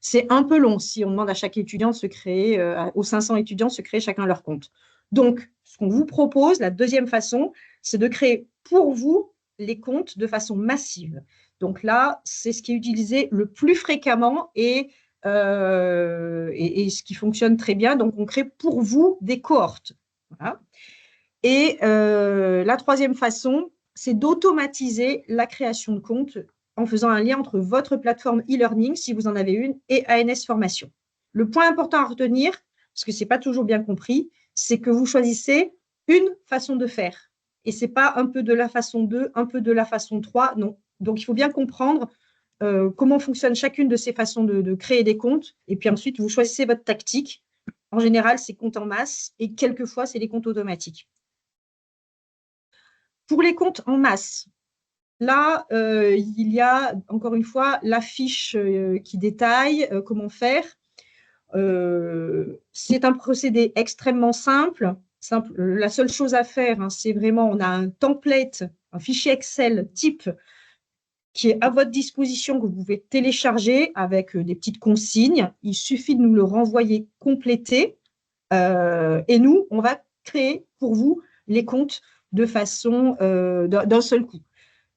C'est un peu long si on demande à chaque étudiant de se créer, aux 500 étudiants de se créer chacun leur compte. Donc, ce qu'on vous propose, la deuxième façon, c'est de créer pour vous les comptes de façon massive. Donc là, c'est ce qui est utilisé le plus fréquemment et ce qui fonctionne très bien. Donc, on crée pour vous des cohortes. Voilà. Et la troisième façon, c'est d'automatiser la création de comptes en faisant un lien entre votre plateforme e-learning, si vous en avez une, et ANS Formation. Le point important à retenir, parce que ce n'est pas toujours bien compris, c'est que vous choisissez une façon de faire. Et ce n'est pas un peu de la façon 2, un peu de la façon 3, non. Donc, il faut bien comprendre comment fonctionne chacune de ces façons de créer des comptes. Et puis ensuite, vous choisissez votre tactique En général, c'est comptes en masse et quelquefois, c'est les comptes automatiques. Pour les comptes en masse, là, il y a encore une fois la fiche qui détaille comment faire. C'est un procédé extrêmement simple. La seule chose à faire, hein, c'est vraiment, on a un template, un fichier Excel type qui est à votre disposition, que vous pouvez télécharger avec des petites consignes. Il suffit de nous le renvoyer complété et nous, on va créer pour vous les comptes de façon d'un seul coup.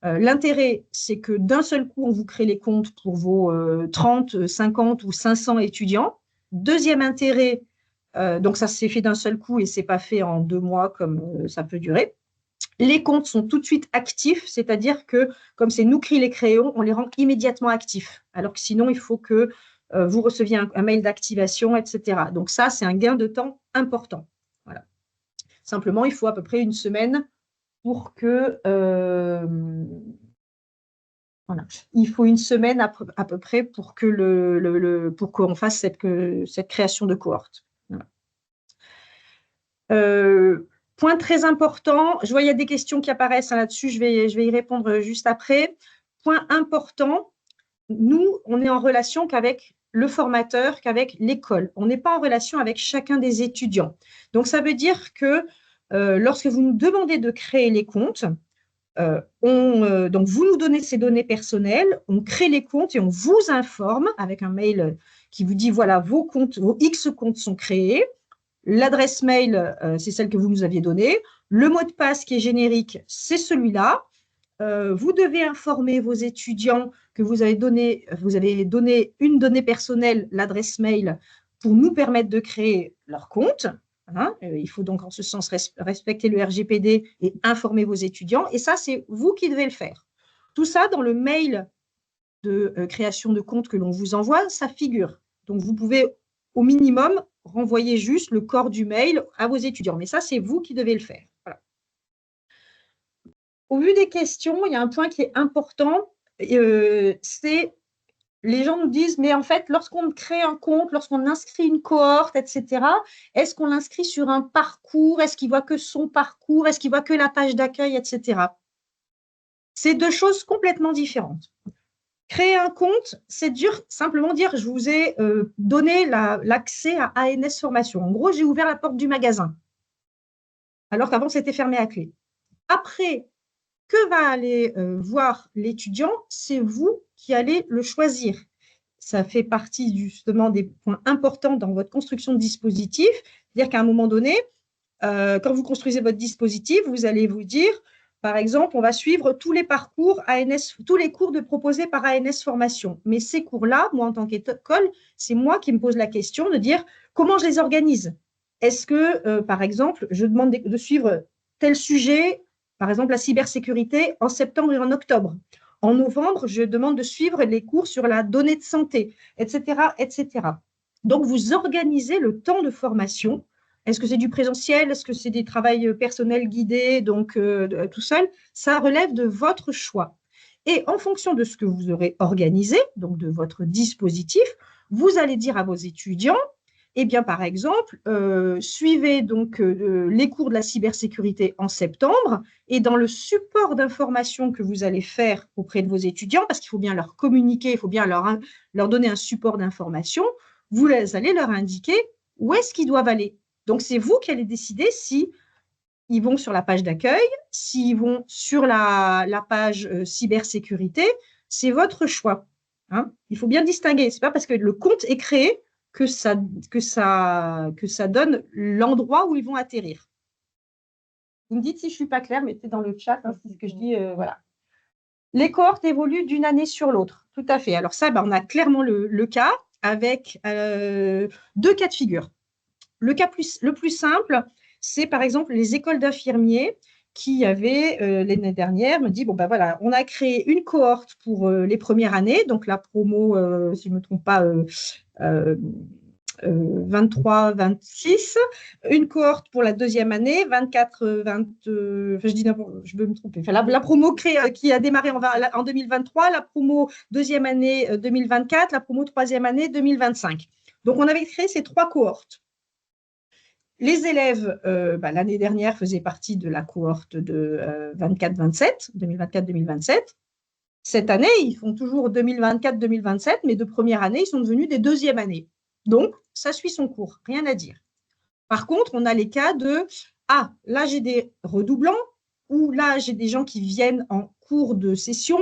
L'intérêt, c'est que d'un seul coup, on vous crée les comptes pour vos 30, 50 ou 500 étudiants. Deuxième intérêt, donc ça s'est fait d'un seul coup et ce n'est pas fait en 2 mois comme ça peut durer. Les comptes sont tout de suite actifs, c'est-à-dire que comme c'est nous qui les créons, on les rend immédiatement actifs. Alors que sinon, il faut que vous receviez un mail d'activation, etc. Donc ça, c'est un gain de temps important. Voilà. Simplement, il faut à peu près une semaine pour que voilà. Il faut une semaine à peu près pour que pour qu'on fasse cette création de cohorte. Voilà. Point très important, je vois il y a des questions qui apparaissent là-dessus, je vais y répondre juste après. Point important, nous, on est en relation qu'avec le formateur, qu'avec l'école. On n'est pas en relation avec chacun des étudiants. Donc, ça veut dire que lorsque vous nous demandez de créer les comptes, donc, vous nous donnez ces données personnelles, on crée les comptes et on vous informe avec un mail qui vous dit, voilà, vos comptes, vos X comptes sont créés. L'adresse mail, c'est celle que vous nous aviez donnée. Le mot de passe qui est générique, c'est celui-là. Vous devez informer vos étudiants que vous avez donné une donnée personnelle, l'adresse mail, pour nous permettre de créer leur compte. Hein, il faut donc en ce sens respecter le RGPD et informer vos étudiants. Et ça, c'est vous qui devez le faire. Tout ça, dans le mail de création de compte que l'on vous envoie, ça figure. Donc, vous pouvez au minimum renvoyer juste le corps du mail à vos étudiants. Mais ça, c'est vous qui devez le faire. Voilà. Au vu des questions, il y a un point qui est important, c'est les gens nous disent, mais en fait, lorsqu'on crée un compte, lorsqu'on inscrit une cohorte, etc., est-ce qu'on l'inscrit sur un parcours? Est-ce qu'il voit que son parcours? Est-ce qu'il voit que la page d'accueil, etc.? C'est deux choses complètement différentes. Créer un compte, c'est simplement dire, je vous ai donné l'accès à ANS Formation. En gros, j'ai ouvert la porte du magasin, alors qu'avant, c'était fermé à clé. Après, que va aller voir l'étudiant? C'est vous qui allez le choisir. Ça fait partie justement des points importants dans votre construction de dispositif. C'est-à-dire qu'à un moment donné, quand vous construisez votre dispositif, vous allez vous dire, par exemple, on va suivre tous les parcours ANS, tous les cours proposés par ANS Formation. Mais ces cours-là, moi, en tant qu'école, c'est moi qui me pose la question de dire comment je les organise. Est-ce que, par exemple, je demande de suivre tel sujet, par exemple la cybersécurité, en septembre et en octobre. En novembre, je demande de suivre les cours sur la donnée de santé, etc., etc. Donc, vous organisez le temps de formation. Est-ce que c'est du présentiel? Est-ce que c'est des travails personnels guidés, donc tout seul? Ça relève de votre choix. Et en fonction de ce que vous aurez organisé, donc de votre dispositif, vous allez dire à vos étudiants, eh bien, par exemple, suivez donc les cours de la cybersécurité en septembre et dans le support d'information que vous allez faire auprès de vos étudiants, parce qu'il faut bien leur communiquer, il faut bien leur donner un support d'information, vous allez leur indiquer où est-ce qu'ils doivent aller. Donc, c'est vous qui allez décider si ils vont sur la page d'accueil, s'ils vont sur la page cybersécurité, c'est votre choix. Hein. Il faut bien distinguer. Ce n'est pas parce que le compte est créé que ça donne l'endroit où ils vont atterrir. Vous me dites si je ne suis pas claire, mettez dans le chat, hein, c'est ce que je dis. Voilà. Les cohortes évoluent d'une année sur l'autre. Tout à fait. Alors ça, on a clairement le cas avec 2 cas de figure. Le plus simple, c'est par exemple les écoles d'infirmiers qui avaient l'année dernière me dit bon ben voilà, on a créé une cohorte pour les premières années, donc la promo, si je ne me trompe pas, 23, 26, une cohorte pour la deuxième année, 24, 20, je dis je veux me tromper. Enfin, la promo qui a démarré en 2023, la promo deuxième année 2024, la promo troisième année 2025. Donc on avait créé ces 3 cohortes. Les élèves, l'année dernière, faisaient partie de la cohorte de 24-27, 2024-2027. Cette année, ils font toujours 2024-2027, mais de première année, ils sont devenus des deuxième années. Donc, ça suit son cours, rien à dire. Par contre, on a les cas de « Ah, là, j'ai des redoublants » ou « Là, j'ai des gens qui viennent en cours de session »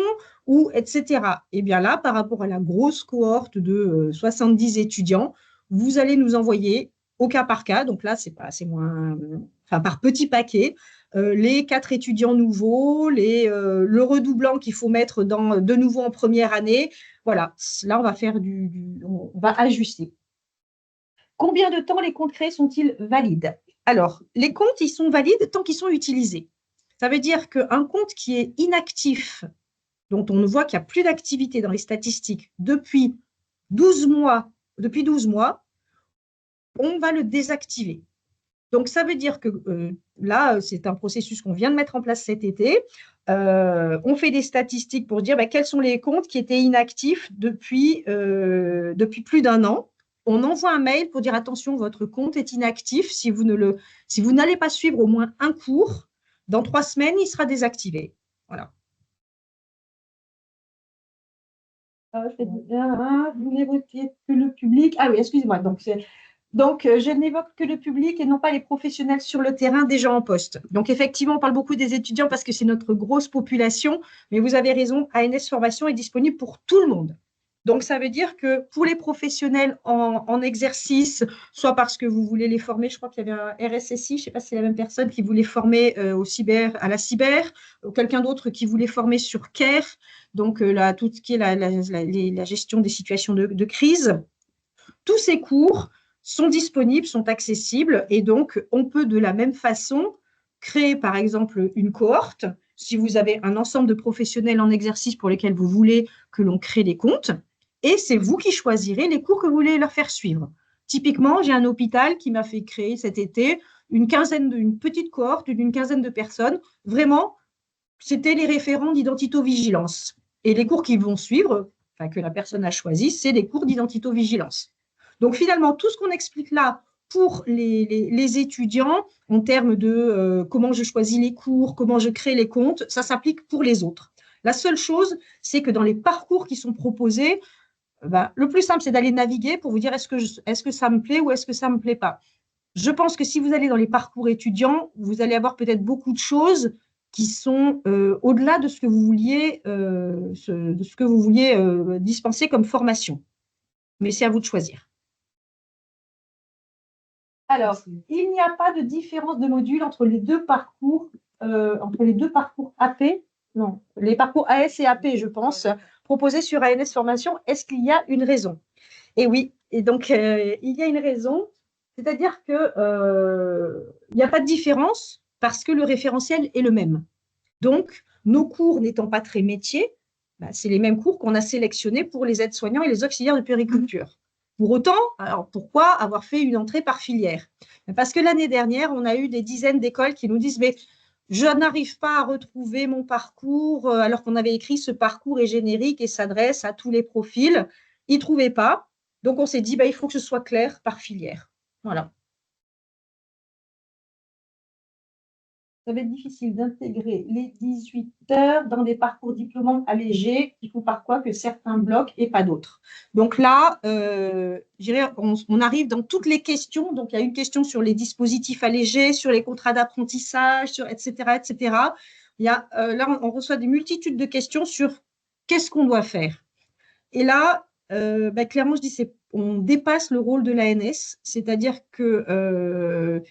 ou etc. Et bien là, par rapport à la grosse cohorte de 70 étudiants, vous allez nous envoyer au cas par cas, donc là, c'est moins, enfin, par petit paquet, les 4 étudiants nouveaux, le redoublant qu'il faut mettre de nouveau en première année. Voilà, là, on va faire on va ajuster. Combien de temps les comptes créés sont-ils valides? Alors, les comptes, ils sont valides tant qu'ils sont utilisés. Ça veut dire qu'un compte qui est inactif, dont on voit qu'il n'y a plus d'activité dans les statistiques depuis 12 mois, on va le désactiver. Donc, ça veut dire que là, c'est un processus qu'on vient de mettre en place cet été. On fait des statistiques pour dire quels sont les comptes qui étaient inactifs depuis plus d'un an. On envoie un mail pour dire attention, votre compte est inactif. Si vous n'allez pas suivre au moins un cours, dans 3 semaines, il sera désactivé. Voilà. Vous n'évoquez que le public. Ah oui, excusez-moi. Donc, je n'évoque que le public et non pas les professionnels sur le terrain déjà en poste. Donc, effectivement, on parle beaucoup des étudiants parce que c'est notre grosse population, mais vous avez raison, ANS Formation est disponible pour tout le monde. Donc, ça veut dire que pour les professionnels en exercice, soit parce que vous voulez les former, je crois qu'il y avait un RSSI, je ne sais pas si c'est la même personne qui voulait former à la cyber, ou quelqu'un d'autre qui voulait former sur CARE, donc tout ce qui est la gestion des situations de crise. Tous ces cours sont disponibles, sont accessibles, et donc on peut de la même façon créer par exemple une cohorte. Si vous avez un ensemble de professionnels en exercice pour lesquels vous voulez que l'on crée des comptes, et c'est vous qui choisirez les cours que vous voulez leur faire suivre. Typiquement, j'ai un hôpital qui m'a fait créer cet été une petite cohorte d'une quinzaine de personnes. Vraiment, c'était les référents d'identito-vigilance. Et les cours qui vont suivre, que la personne a choisi, c'est des cours d'identito-vigilance. Donc finalement, tout ce qu'on explique là pour les étudiants en termes de comment je choisis les cours, comment je crée les comptes, ça s'applique pour les autres. La seule chose, c'est que dans les parcours qui sont proposés, le plus simple, c'est d'aller naviguer pour vous dire est-ce que ça me plaît ou est-ce que ça ne me plaît pas. Je pense que si vous allez dans les parcours étudiants, vous allez avoir peut-être beaucoup de choses qui sont au-delà de ce que vous vouliez, dispenser comme formation. Mais c'est à vous de choisir. Alors, il n'y a pas de différence de module entre les deux parcours AP, non, les parcours AS et AP, je pense, proposés sur ANS Formation. Est-ce qu'il y a une raison? Et oui, et donc il y a une raison, c'est-à-dire que il n'y a pas de différence parce que le référentiel est le même. Donc, nos cours n'étant pas très métiers, c'est les mêmes cours qu'on a sélectionnés pour les aides-soignants et les auxiliaires de puériculture. Pour autant, alors pourquoi avoir fait une entrée par filière? Parce que l'année dernière, on a eu des dizaines d'écoles qui nous disent « mais je n'arrive pas à retrouver mon parcours alors qu'on avait écrit ce parcours est générique et s'adresse à tous les profils ». Ils ne trouvaient pas. Donc, on s'est dit il faut que ce soit clair par filière. Voilà. Ça va être difficile d'intégrer les 18 heures dans des parcours diplômants allégés qui font par quoi que certains bloquent et pas d'autres. Donc là, on arrive dans toutes les questions. Donc, il y a une question sur les dispositifs allégés, sur les contrats d'apprentissage, etc., etc. Là, on reçoit des multitudes de questions sur qu'est-ce qu'on doit faire. Et là, clairement, je dis on dépasse le rôle de l'ANS, c'est-à-dire que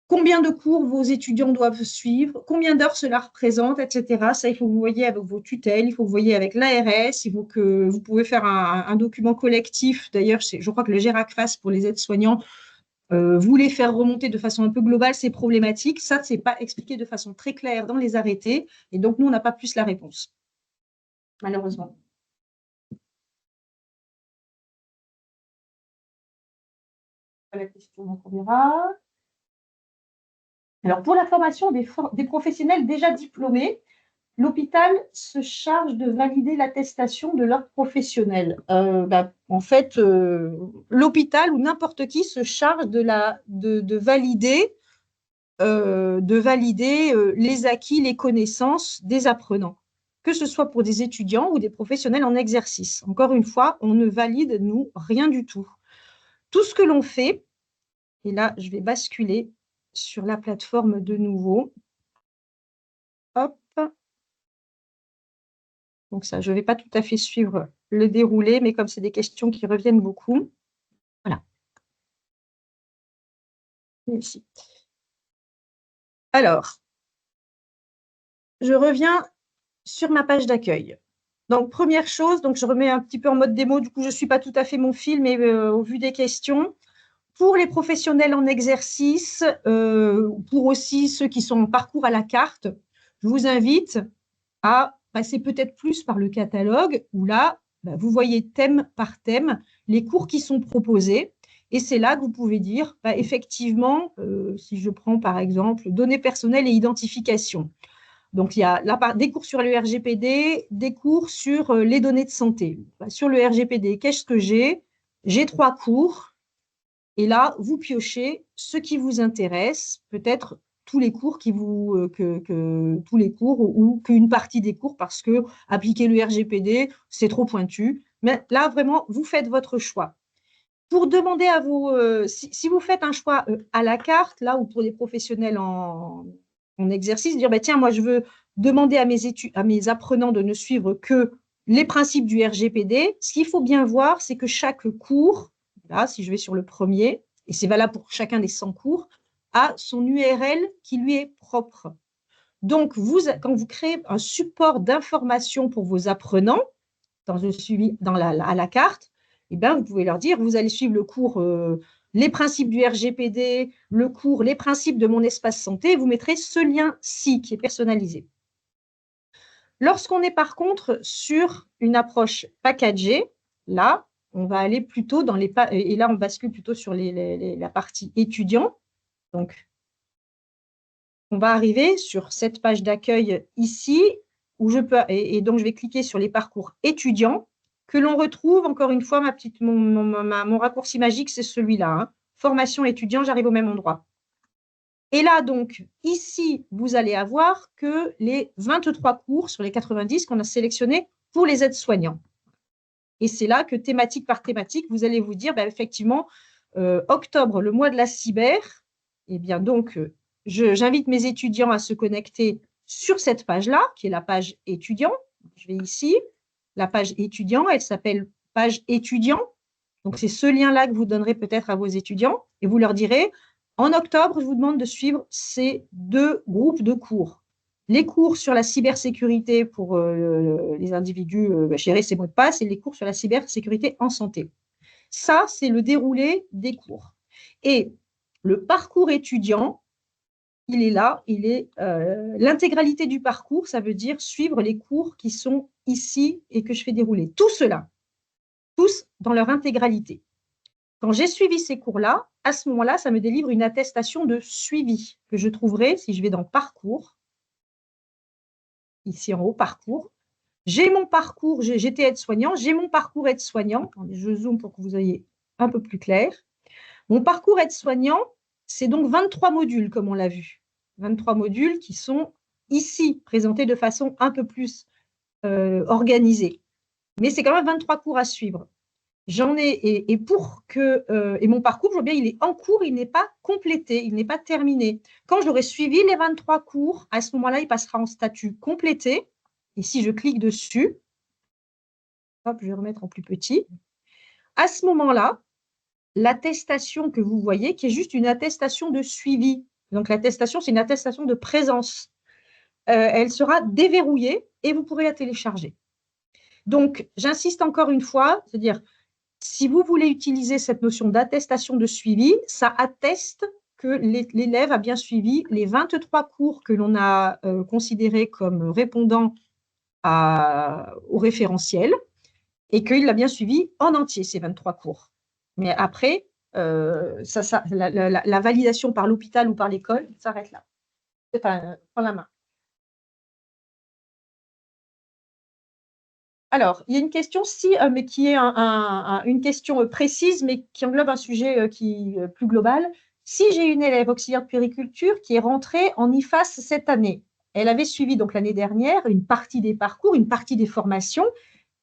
combien de cours vos étudiants doivent suivre, combien d'heures cela représente, etc. Ça, il faut que vous voyez avec vos tutelles, il faut que vous voyez avec l'ARS, il faut que vous pouvez faire un document collectif. D'ailleurs, je crois que le GERACFAS pour les aides-soignants voulait faire remonter de façon un peu globale ces problématiques. Ça, ce n'est pas expliqué de façon très claire dans les arrêtés. Et donc, nous, on n'a pas plus la réponse, malheureusement. La question, donc on verra. Alors, pour la formation des professionnels déjà diplômés, l'hôpital se charge de valider l'attestation de l'ordre professionnel. En fait, l'hôpital ou n'importe qui se charge de valider les acquis, les connaissances des apprenants, que ce soit pour des étudiants ou des professionnels en exercice. Encore une fois, on ne valide, nous, rien du tout. Tout ce que l'on fait, et là, je vais basculer sur la plateforme de nouveau. Hop. Donc ça, je ne vais pas tout à fait suivre le déroulé, mais comme c'est des questions qui reviennent beaucoup, voilà. Ici. Alors, je reviens sur ma page d'accueil. Donc, première chose, donc je remets un petit peu en mode démo, du coup, je ne suis pas tout à fait mon fil, mais au vu des questions. Pour les professionnels en exercice, pour aussi ceux qui sont en parcours à la carte, je vous invite à passer peut-être plus par le catalogue, où là, vous voyez thème par thème les cours qui sont proposés. Et c'est là que vous pouvez dire, effectivement, si je prends par exemple données personnelles et identification. Donc, il y a des cours sur le RGPD, des cours sur les données de santé. Sur le RGPD, qu'est-ce que j'ai? J'ai 3 cours. Et là, vous piochez ce qui vous intéresse, peut-être tous les cours tous les cours ou qu'une partie des cours parce que appliquer le RGPD, c'est trop pointu. Mais là, vraiment, vous faites votre choix. Pour demander à vos, si vous faites un choix à la carte, là, ou pour les professionnels en exercice, dire, tiens, moi, je veux demander à mes apprenants de ne suivre que les principes du RGPD. Ce qu'il faut bien voir, c'est que chaque cours, là, si je vais sur le premier, et c'est valable pour chacun des 100 cours, a son URL qui lui est propre. Donc, quand vous créez un support d'information pour vos apprenants, dans un suivi à la carte, vous pouvez leur dire, vous allez suivre le cours les principes du RGPD, le cours les principes de mon espace santé, vous mettrez ce lien-ci qui est personnalisé. Lorsqu'on est par contre sur une approche packagée, là, on va aller plutôt dans et là, on bascule plutôt sur la partie étudiant. Donc, on va arriver sur cette page d'accueil ici, où je peux, et donc je vais cliquer sur les parcours étudiants, que l'on retrouve, encore une fois, mon raccourci magique, c'est celui-là. Hein. Formation étudiant, j'arrive au même endroit. Et là, donc, ici, vous allez avoir que les 23 cours sur les 90 qu'on a sélectionnés pour les aides-soignants. Et c'est là que thématique par thématique, vous allez vous dire, effectivement, octobre, le mois de la cyber, eh bien donc, j'invite mes étudiants à se connecter sur cette page-là, qui est la page étudiant. Je vais ici, la page étudiant, elle s'appelle page étudiant. Donc, c'est ce lien-là que vous donnerez peut-être à vos étudiants et vous leur direz, en octobre, je vous demande de suivre ces 2 groupes de cours. Les cours sur la cybersécurité pour les individus, gérer ses mots de passe, et les cours sur la cybersécurité en santé. Ça, c'est le déroulé des cours. Et le parcours étudiant, il est là, il est l'intégralité du parcours, ça veut dire suivre les cours qui sont ici et que je fais dérouler. Tout cela, tous dans leur intégralité. Quand j'ai suivi ces cours-là, à ce moment-là, ça me délivre une attestation de suivi que je trouverai si je vais dans Parcours, ici en haut, Parcours. J'ai mon parcours, j'étais aide-soignant, j'ai mon parcours aide-soignant. Je zoome pour que vous ayez un peu plus clair. Mon parcours aide-soignant, c'est donc 23 modules, comme on l'a vu. 23 modules qui sont ici présentés de façon un peu plus organisée. Mais c'est quand même 23 cours à suivre. J'en ai, et pour que, et mon parcours, je vois bien, il est en cours, il n'est pas complété, il n'est pas terminé. Quand j'aurai suivi les 23 cours, à ce moment-là, il passera en statut complété. Et si je clique dessus, hop, je vais remettre en plus petit. À ce moment-là, l'attestation que vous voyez, qui est juste une attestation de suivi. Donc, l'attestation, c'est une attestation de présence. Elle sera déverrouillée et vous pourrez la télécharger. Donc, j'insiste encore une fois, c'est-à-dire, si vous voulez utiliser cette notion d'attestation de suivi, ça atteste que l'élève a bien suivi les 23 cours que l'on a considérés comme répondant au référentiel et qu'il l'a bien suivi en entier, ces 23 cours. Mais après, la validation par l'hôpital ou par l'école s'arrête là. Enfin, prends la main. Alors, il y a une question, mais qui est une question précise, mais qui englobe un sujet plus global. Si j'ai une élève auxiliaire de puériculture qui est rentrée en IFAS cette année, elle avait suivi donc l'année dernière une partie des parcours, une partie des formations,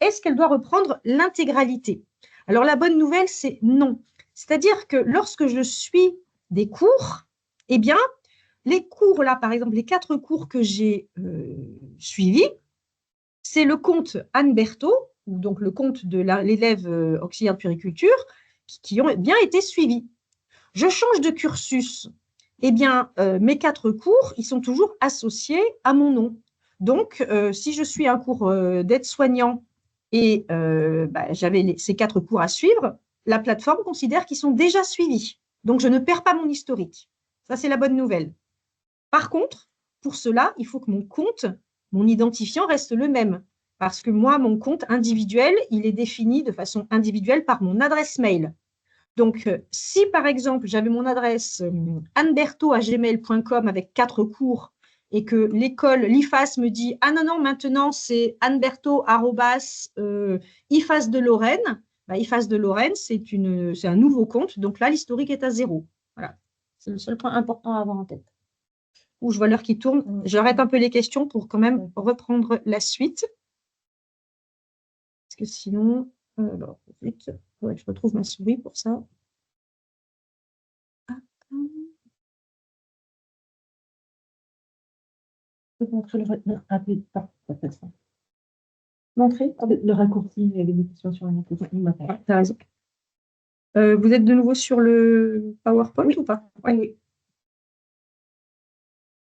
est-ce qu'elle doit reprendre l'intégralité? Alors, la bonne nouvelle, c'est non. C'est-à-dire que lorsque je suis des cours, eh bien, les cours là, par exemple, les 4 cours que j'ai suivis, c'est le compte Anne Berthaud, ou donc le compte de l'élève auxiliaire de puériculture, qui ont bien été suivis. Je change de cursus, eh bien, mes 4 cours, ils sont toujours associés à mon nom. Donc, si je suis un cours d'aide-soignant et j'avais ces 4 cours à suivre, la plateforme considère qu'ils sont déjà suivis. Donc, je ne perds pas mon historique. Ça, c'est la bonne nouvelle. Par contre, pour cela, il faut que mon compte, mon identifiant reste le même. Parce que moi, mon compte individuel, il est défini de façon individuelle par mon adresse mail. Donc, si par exemple, j'avais mon adresse anneberthaud@gmail.com avec 4 cours et que l'école, l'IFAS me dit « Ah non, non, maintenant c'est anneberthaud@IFAS de Lorraine », IFAS de Lorraine, c'est un nouveau compte. Donc là, l'historique est à 0. Voilà. C'est le seul point important à avoir en tête. Où je vois l'heure qui tourne. J'arrête un peu les questions pour quand même reprendre la suite. Parce que sinon, alors, vite, il faudrait que je retrouve ma souris pour ça. Montrer le raccourci et les questions sur la Tu as raison. Vous êtes de nouveau sur le PowerPoint ou pas? Oui.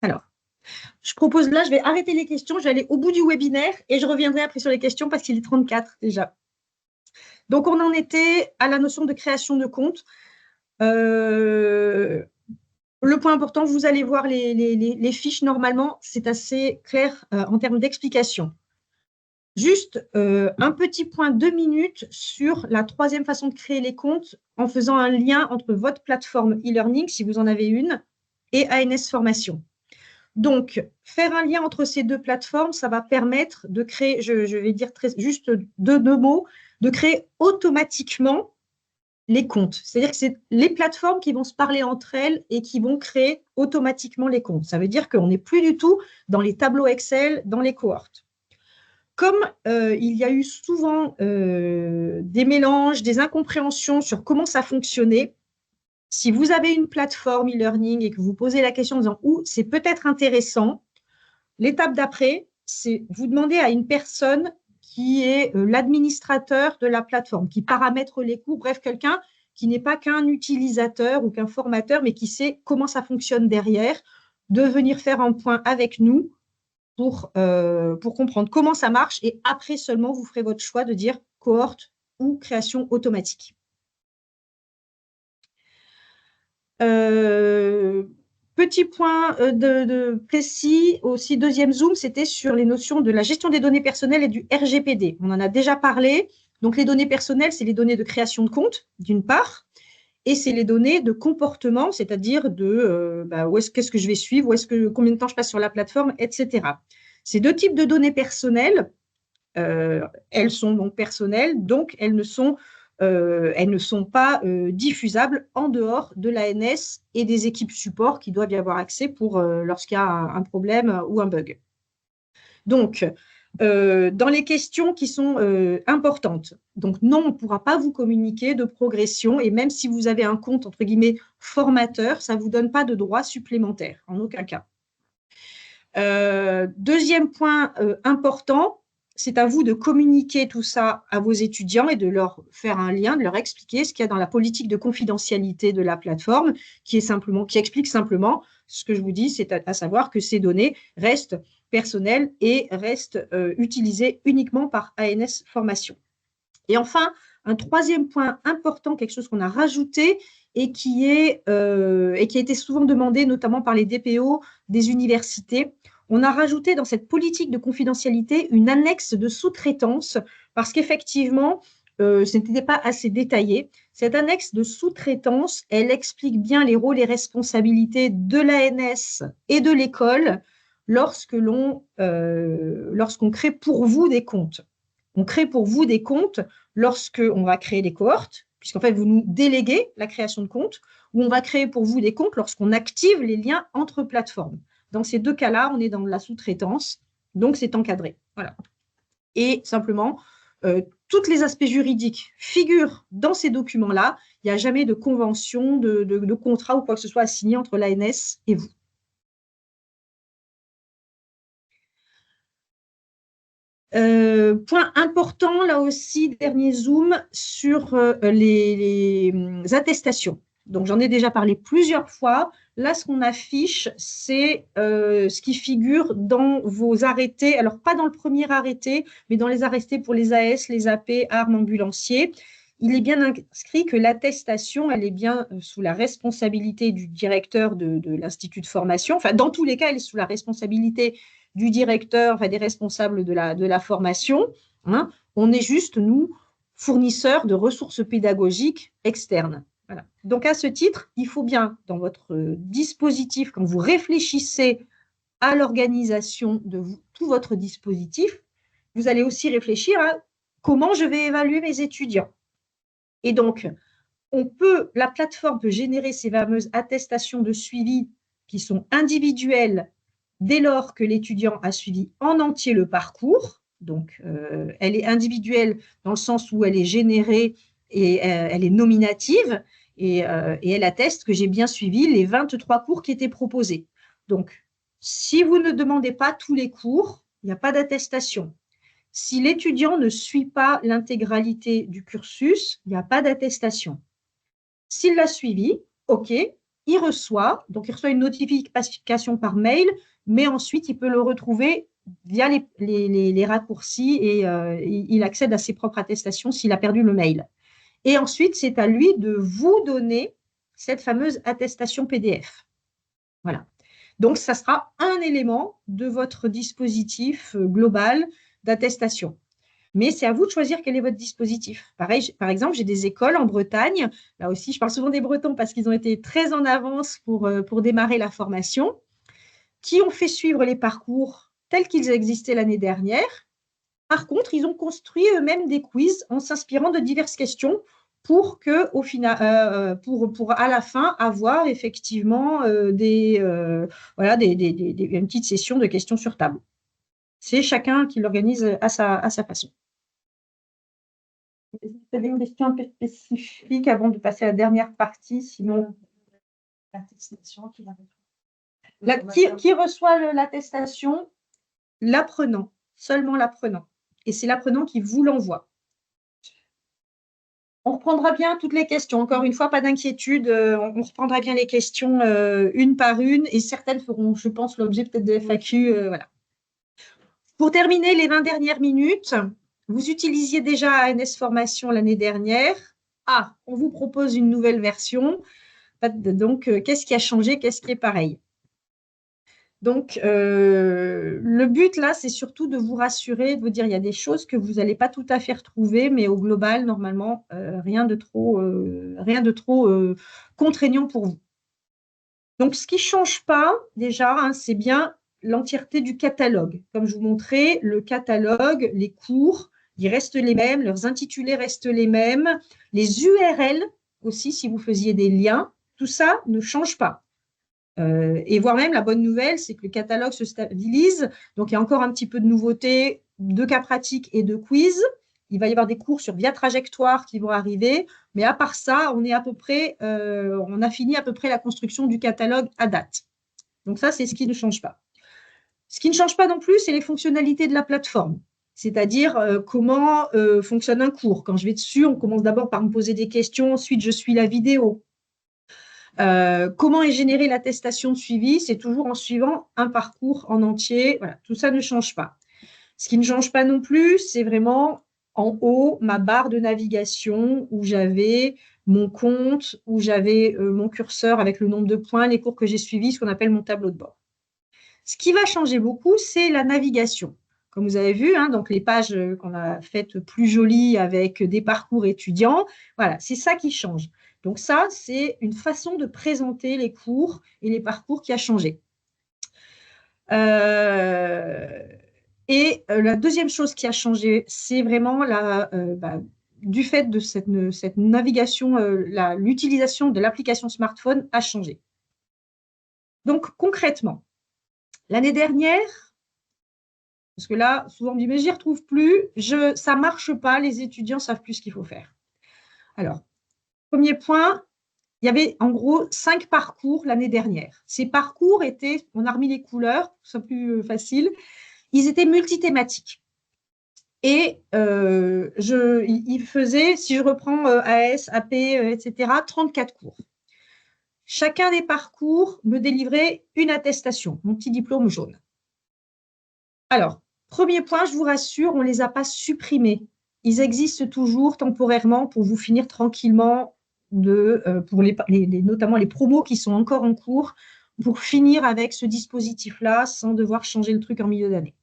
Alors, je propose là, je vais arrêter les questions, je vais aller au bout du webinaire et je reviendrai après sur les questions parce qu'il est 34 déjà. Donc, on en était à la notion de création de compte. Le point important, vous allez voir les fiches normalement, c'est assez clair en termes d'explication. Juste un petit point 2 minutes sur la troisième façon de créer les comptes en faisant un lien entre votre plateforme e-learning, si vous en avez une, et ANS Formation. Donc, faire un lien entre ces 2 plateformes, ça va permettre de créer, je vais dire juste deux mots, de créer automatiquement les comptes. C'est-à-dire que c'est les plateformes qui vont se parler entre elles et qui vont créer automatiquement les comptes. Ça veut dire qu'on n'est plus du tout dans les tableaux Excel, dans les cohortes. Comme il y a eu souvent des mélanges, des incompréhensions sur comment ça fonctionnait, si vous avez une plateforme e-learning et que vous posez la question en disant « c'est peut-être intéressant », l'étape d'après, c'est vous demander à une personne qui est l'administrateur de la plateforme, qui paramètre les cours, bref, quelqu'un qui n'est pas qu'un utilisateur ou qu'un formateur, mais qui sait comment ça fonctionne derrière, de venir faire un point avec nous pour comprendre comment ça marche et après seulement, vous ferez votre choix de dire cohorte ou création automatique. Petit point précis, aussi deuxième zoom, c'était sur les notions de la gestion des données personnelles et du RGPD. On en a déjà parlé. Donc, les données personnelles, c'est les données de création de compte, d'une part, et c'est les données de comportement, c'est-à-dire de qu'est-ce que je vais suivre, combien de temps je passe sur la plateforme, etc. Ces 2 types de données personnelles, elles sont donc personnelles, donc elles ne sont pas diffusables en dehors de l'ANS et des équipes support qui doivent y avoir accès pour lorsqu'il y a un problème ou un bug. Donc, dans les questions qui sont importantes, donc non, on ne pourra pas vous communiquer de progression et même si vous avez un compte, entre guillemets, formateur, ça ne vous donne pas de droits supplémentaires, en aucun cas. Deuxième point important, c'est à vous de communiquer tout ça à vos étudiants et de leur faire un lien, de leur expliquer ce qu'il y a dans la politique de confidentialité de la plateforme, qui explique simplement ce que je vous dis, c'est à savoir que ces données restent personnelles et restent utilisées uniquement par ANS Formation. Et enfin, un troisième point important, quelque chose qu'on a rajouté et qui a été souvent demandé, notamment par les DPO des universités. On a rajouté dans cette politique de confidentialité une annexe de sous-traitance parce qu'effectivement, ce n'était pas assez détaillé. Cette annexe de sous-traitance, elle explique bien les rôles et responsabilités de l'ANS et de l'école lorsqu'on crée pour vous des comptes. On crée pour vous des comptes lorsqu'on va créer des cohortes, puisqu'en fait, vous nous déléguez la création de comptes, ou on va créer pour vous des comptes lorsqu'on active les liens entre plateformes. Dans ces deux cas-là, on est dans la sous-traitance, donc c'est encadré. Voilà. Et simplement, tous les aspects juridiques figurent dans ces documents-là. Il n'y a jamais de convention, de contrat ou quoi que ce soit à signer entre l'ANS et vous. Point important, là aussi, dernier zoom sur les attestations. Donc, j'en ai déjà parlé plusieurs fois. Là, ce qu'on affiche, c'est ce qui figure dans vos arrêtés. Alors, pas dans le premier arrêté, mais dans les arrêtés pour les AS, les AP, armes, ambulanciers. Il est bien inscrit que l'attestation, elle est bien sous la responsabilité du directeur de l'institut de formation. Enfin, dans tous les cas, elle est sous la responsabilité du directeur, enfin, des responsables de la formation. Hein. On est juste, nous, fournisseurs de ressources pédagogiques externes. Voilà. Donc, à ce titre, il faut bien, dans votre dispositif, quand vous réfléchissez à l'organisation de tout votre dispositif, vous allez aussi réfléchir à comment je vais évaluer mes étudiants. Et donc, la plateforme peut générer ces fameuses attestations de suivi qui sont individuelles dès lors que l'étudiant a suivi en entier le parcours. Donc, elle est individuelle dans le sens où elle est générée et elle est nominative et elle atteste que j'ai bien suivi les 23 cours qui étaient proposés. Donc, si vous ne demandez pas tous les cours, il n'y a pas d'attestation. Si l'étudiant ne suit pas l'intégralité du cursus, il n'y a pas d'attestation. S'il l'a suivi, OK, il reçoit une notification par mail, mais ensuite, il peut le retrouver via les raccourcis et il accède à ses propres attestations s'il a perdu le mail. Et ensuite, c'est à lui de vous donner cette fameuse attestation PDF. Voilà. Donc, ça sera un élément de votre dispositif global d'attestation. Mais c'est à vous de choisir quel est votre dispositif. Pareil, par exemple, j'ai des écoles en Bretagne. Là aussi, je parle souvent des Bretons parce qu'ils ont été très en avance pour démarrer la formation, qui ont fait suivre les parcours tels qu'ils existaient l'année dernière. Par contre, ils ont construit eux-mêmes des quiz en s'inspirant de diverses questions pour que, au final, pour à la fin avoir effectivement une petite session de questions sur table. C'est chacun qui l'organise à sa façon. Vous avez une question un peu spécifique avant de passer à la dernière partie, sinon L'attestation qui qui reçoit l'attestation? L'apprenant, seulement l'apprenant. Et c'est l'apprenant qui vous l'envoie. On reprendra bien toutes les questions. Encore une fois, pas d'inquiétude. On reprendra bien les questions une par une et certaines feront, je pense, l'objet peut-être de FAQ. Voilà. Pour terminer les 20 dernières minutes, vous utilisiez déjà ANS Formation l'année dernière. Ah, on vous propose une nouvelle version. Donc, qu'est-ce qui a changé? Qu'est-ce qui est pareil? Donc, le but là, c'est surtout de vous rassurer, de vous dire il y a des choses que vous n'allez pas tout à fait retrouver, mais au global, normalement, rien de trop contraignant pour vous. Donc, ce qui ne change pas déjà, hein, c'est bien l'entièreté du catalogue. Comme je vous montrais, le catalogue, les cours, ils restent les mêmes, leurs intitulés restent les mêmes, les URL aussi, si vous faisiez des liens, tout ça ne change pas. Et voire même, la bonne nouvelle, c'est que le catalogue se stabilise. Donc, il y a encore un petit peu de nouveautés, de cas pratiques et de quiz. Il va y avoir des cours sur Via Trajectoire qui vont arriver. Mais à part ça, on a fini à peu près la construction du catalogue à date. Donc, ça, c'est ce qui ne change pas. Ce qui ne change pas non plus, c'est les fonctionnalités de la plateforme. C'est-à-dire comment fonctionne un cours. Quand je vais dessus, on commence d'abord par me poser des questions. Ensuite, je suis la vidéo. Comment est générée l'attestation de suivi? C'est toujours en suivant un parcours en entier. Voilà, tout ça ne change pas. Ce qui ne change pas non plus, c'est vraiment en haut ma barre de navigation où j'avais mon compte, où j'avais mon curseur avec le nombre de points, les cours que j'ai suivis, ce qu'on appelle mon tableau de bord. Ce qui va changer beaucoup, c'est la navigation. Comme vous avez vu, hein, donc les pages qu'on a faites plus jolies avec des parcours étudiants, voilà, c'est ça qui change. Donc ça, c'est une façon de présenter les cours et les parcours qui a changé. Et la deuxième chose qui a changé, c'est vraiment du fait de cette navigation, l'utilisation de l'application smartphone a changé. Donc, concrètement, l'année dernière, parce que là, souvent on me dit, mais j'y retrouve plus, ça ne marche pas, les étudiants ne savent plus ce qu'il faut faire. Alors, premier point, il y avait en gros 5 parcours l'année dernière. Ces parcours étaient, on a remis les couleurs, pour que ce soit plus facile, ils étaient multithématiques. Et il faisait, si je reprends AS, AP, etc., 34 cours. Chacun des parcours me délivrait une attestation, mon petit diplôme jaune. Alors, premier point, je vous rassure, on ne les a pas supprimés. Ils existent toujours temporairement pour vous finir tranquillement, pour notamment les promos qui sont encore en cours, pour finir avec ce dispositif-là sans devoir changer le truc en milieu d'année.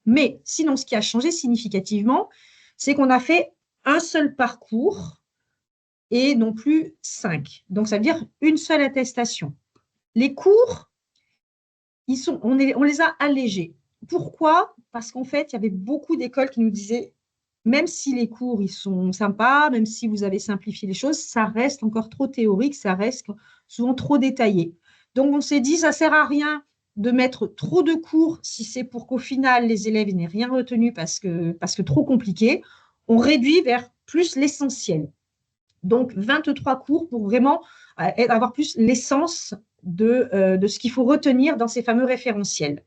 Mais sinon, ce qui a changé significativement, c'est qu'on a fait un seul parcours et non plus 5. Donc, ça veut dire une seule attestation. Les cours, on les a allégés. Pourquoi? Parce qu'en fait, il y avait beaucoup d'écoles qui nous disaient, même si les cours ils sont sympas, même si vous avez simplifié les choses, ça reste encore trop théorique, ça reste souvent trop détaillé. Donc, on s'est dit, ça ne sert à rien de mettre trop de cours si c'est pour qu'au final, les élèves n'aient rien retenu parce que trop compliqué. On réduit vers plus l'essentiel. Donc, 23 cours pour vraiment avoir plus l'essence de ce qu'il faut retenir dans ces fameux référentiels.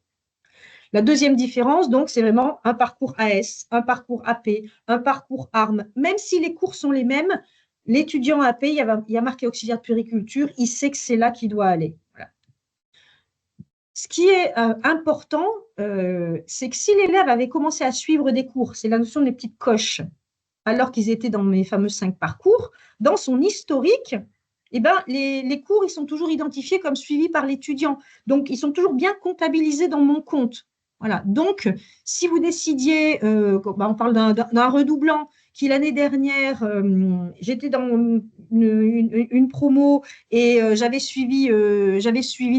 La deuxième différence, donc, c'est vraiment un parcours AS, un parcours AP, un parcours ARM. Même si les cours sont les mêmes, l'étudiant AP, il y a marqué auxiliaire de puériculture, il sait que c'est là qu'il doit aller. Voilà. Ce qui est important, c'est que si l'élève avait commencé à suivre des cours, c'est la notion des petites coches, alors qu'ils étaient dans mes fameux 5 parcours, dans son historique, eh ben, les cours, ils sont toujours identifiés comme suivis par l'étudiant. Donc, ils sont toujours bien comptabilisés dans mon compte. Voilà. Donc, si vous décidiez, on parle d'un redoublant qui l'année dernière, j'étais dans une promo et j'avais suivi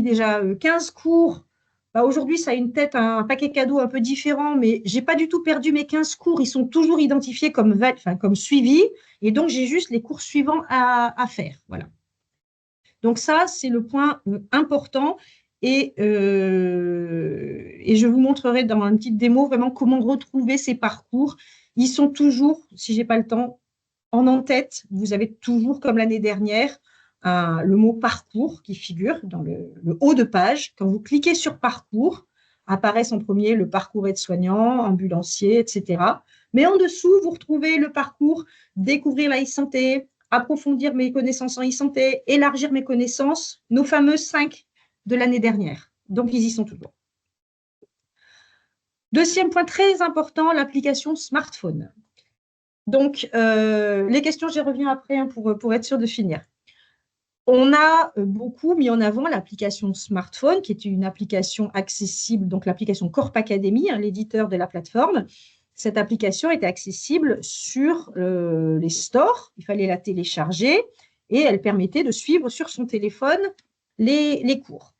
déjà 15 cours. Bah, aujourd'hui, ça a une tête, un paquet cadeau un peu différent, mais je n'ai pas du tout perdu mes 15 cours. Ils sont toujours identifiés comme suivis. Et donc, j'ai juste les cours suivants à faire. Voilà. Donc ça, c'est le point important et je vous montrerai dans une petite démo vraiment comment retrouver ces parcours. Ils sont toujours, si je n'ai pas le temps, en tête. Vous avez toujours, comme l'année dernière, le mot parcours qui figure dans le haut de page. Quand vous cliquez sur parcours, apparaissent en premier le parcours aide-soignant, ambulancier, etc. Mais en dessous, vous retrouvez le parcours découvrir la e-santé, approfondir mes connaissances en e-santé, élargir mes connaissances, nos fameux 5 de l'année dernière. Donc, ils y sont toujours. Deuxième point très important, l'application smartphone. Donc, les questions, j'y reviens après pour être sûr de finir. On a beaucoup mis en avant l'application smartphone, qui est une application accessible, donc l'application Corp Academy, l'éditeur de la plateforme. Cette application était accessible sur les stores, il fallait la télécharger et elle permettait de suivre sur son téléphone les cours.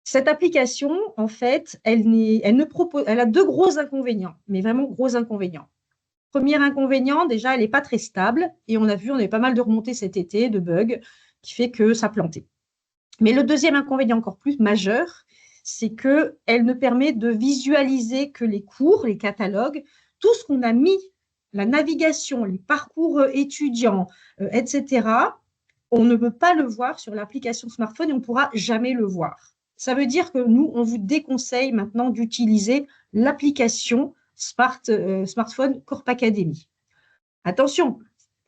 Cette application, en fait, elle a 2 gros inconvénients, mais vraiment gros inconvénients. Premier inconvénient, déjà, elle n'est pas très stable et on a vu, on avait pas mal de remontées cet été, de bugs, qui fait que ça plantait. Mais le deuxième inconvénient encore plus majeur, c'est qu'elle ne permet de visualiser que les cours, les catalogues, tout ce qu'on a mis, la navigation, les parcours étudiants, etc., on ne peut pas le voir sur l'application smartphone et on ne pourra jamais le voir. Ça veut dire que nous, on vous déconseille maintenant d'utiliser l'application smartphone Corp Academy. Attention,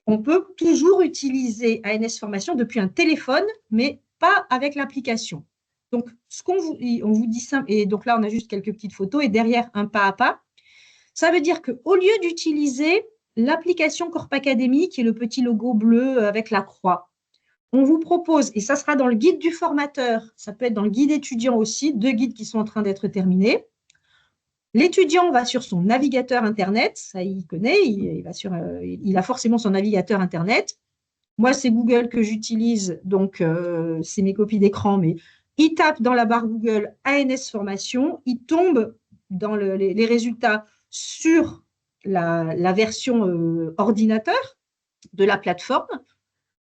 on peut toujours utiliser ANS Formation depuis un téléphone, mais pas avec l'application. Donc, on vous dit simple, et donc là, on a juste quelques petites photos, et derrière, un pas à pas. Ça veut dire qu'au lieu d'utiliser l'application Corp Academy, qui est le petit logo bleu avec la croix, on vous propose, et ça sera dans le guide du formateur, ça peut être dans le guide étudiant aussi, 2 guides qui sont en train d'être terminés. L'étudiant va sur son navigateur Internet, ça il connaît, il a forcément son navigateur Internet. Moi, c'est Google que j'utilise, donc c'est mes copies d'écran, mais il tape dans la barre Google ANS Formation, il tombe dans les résultats sur la version ordinateur de la plateforme.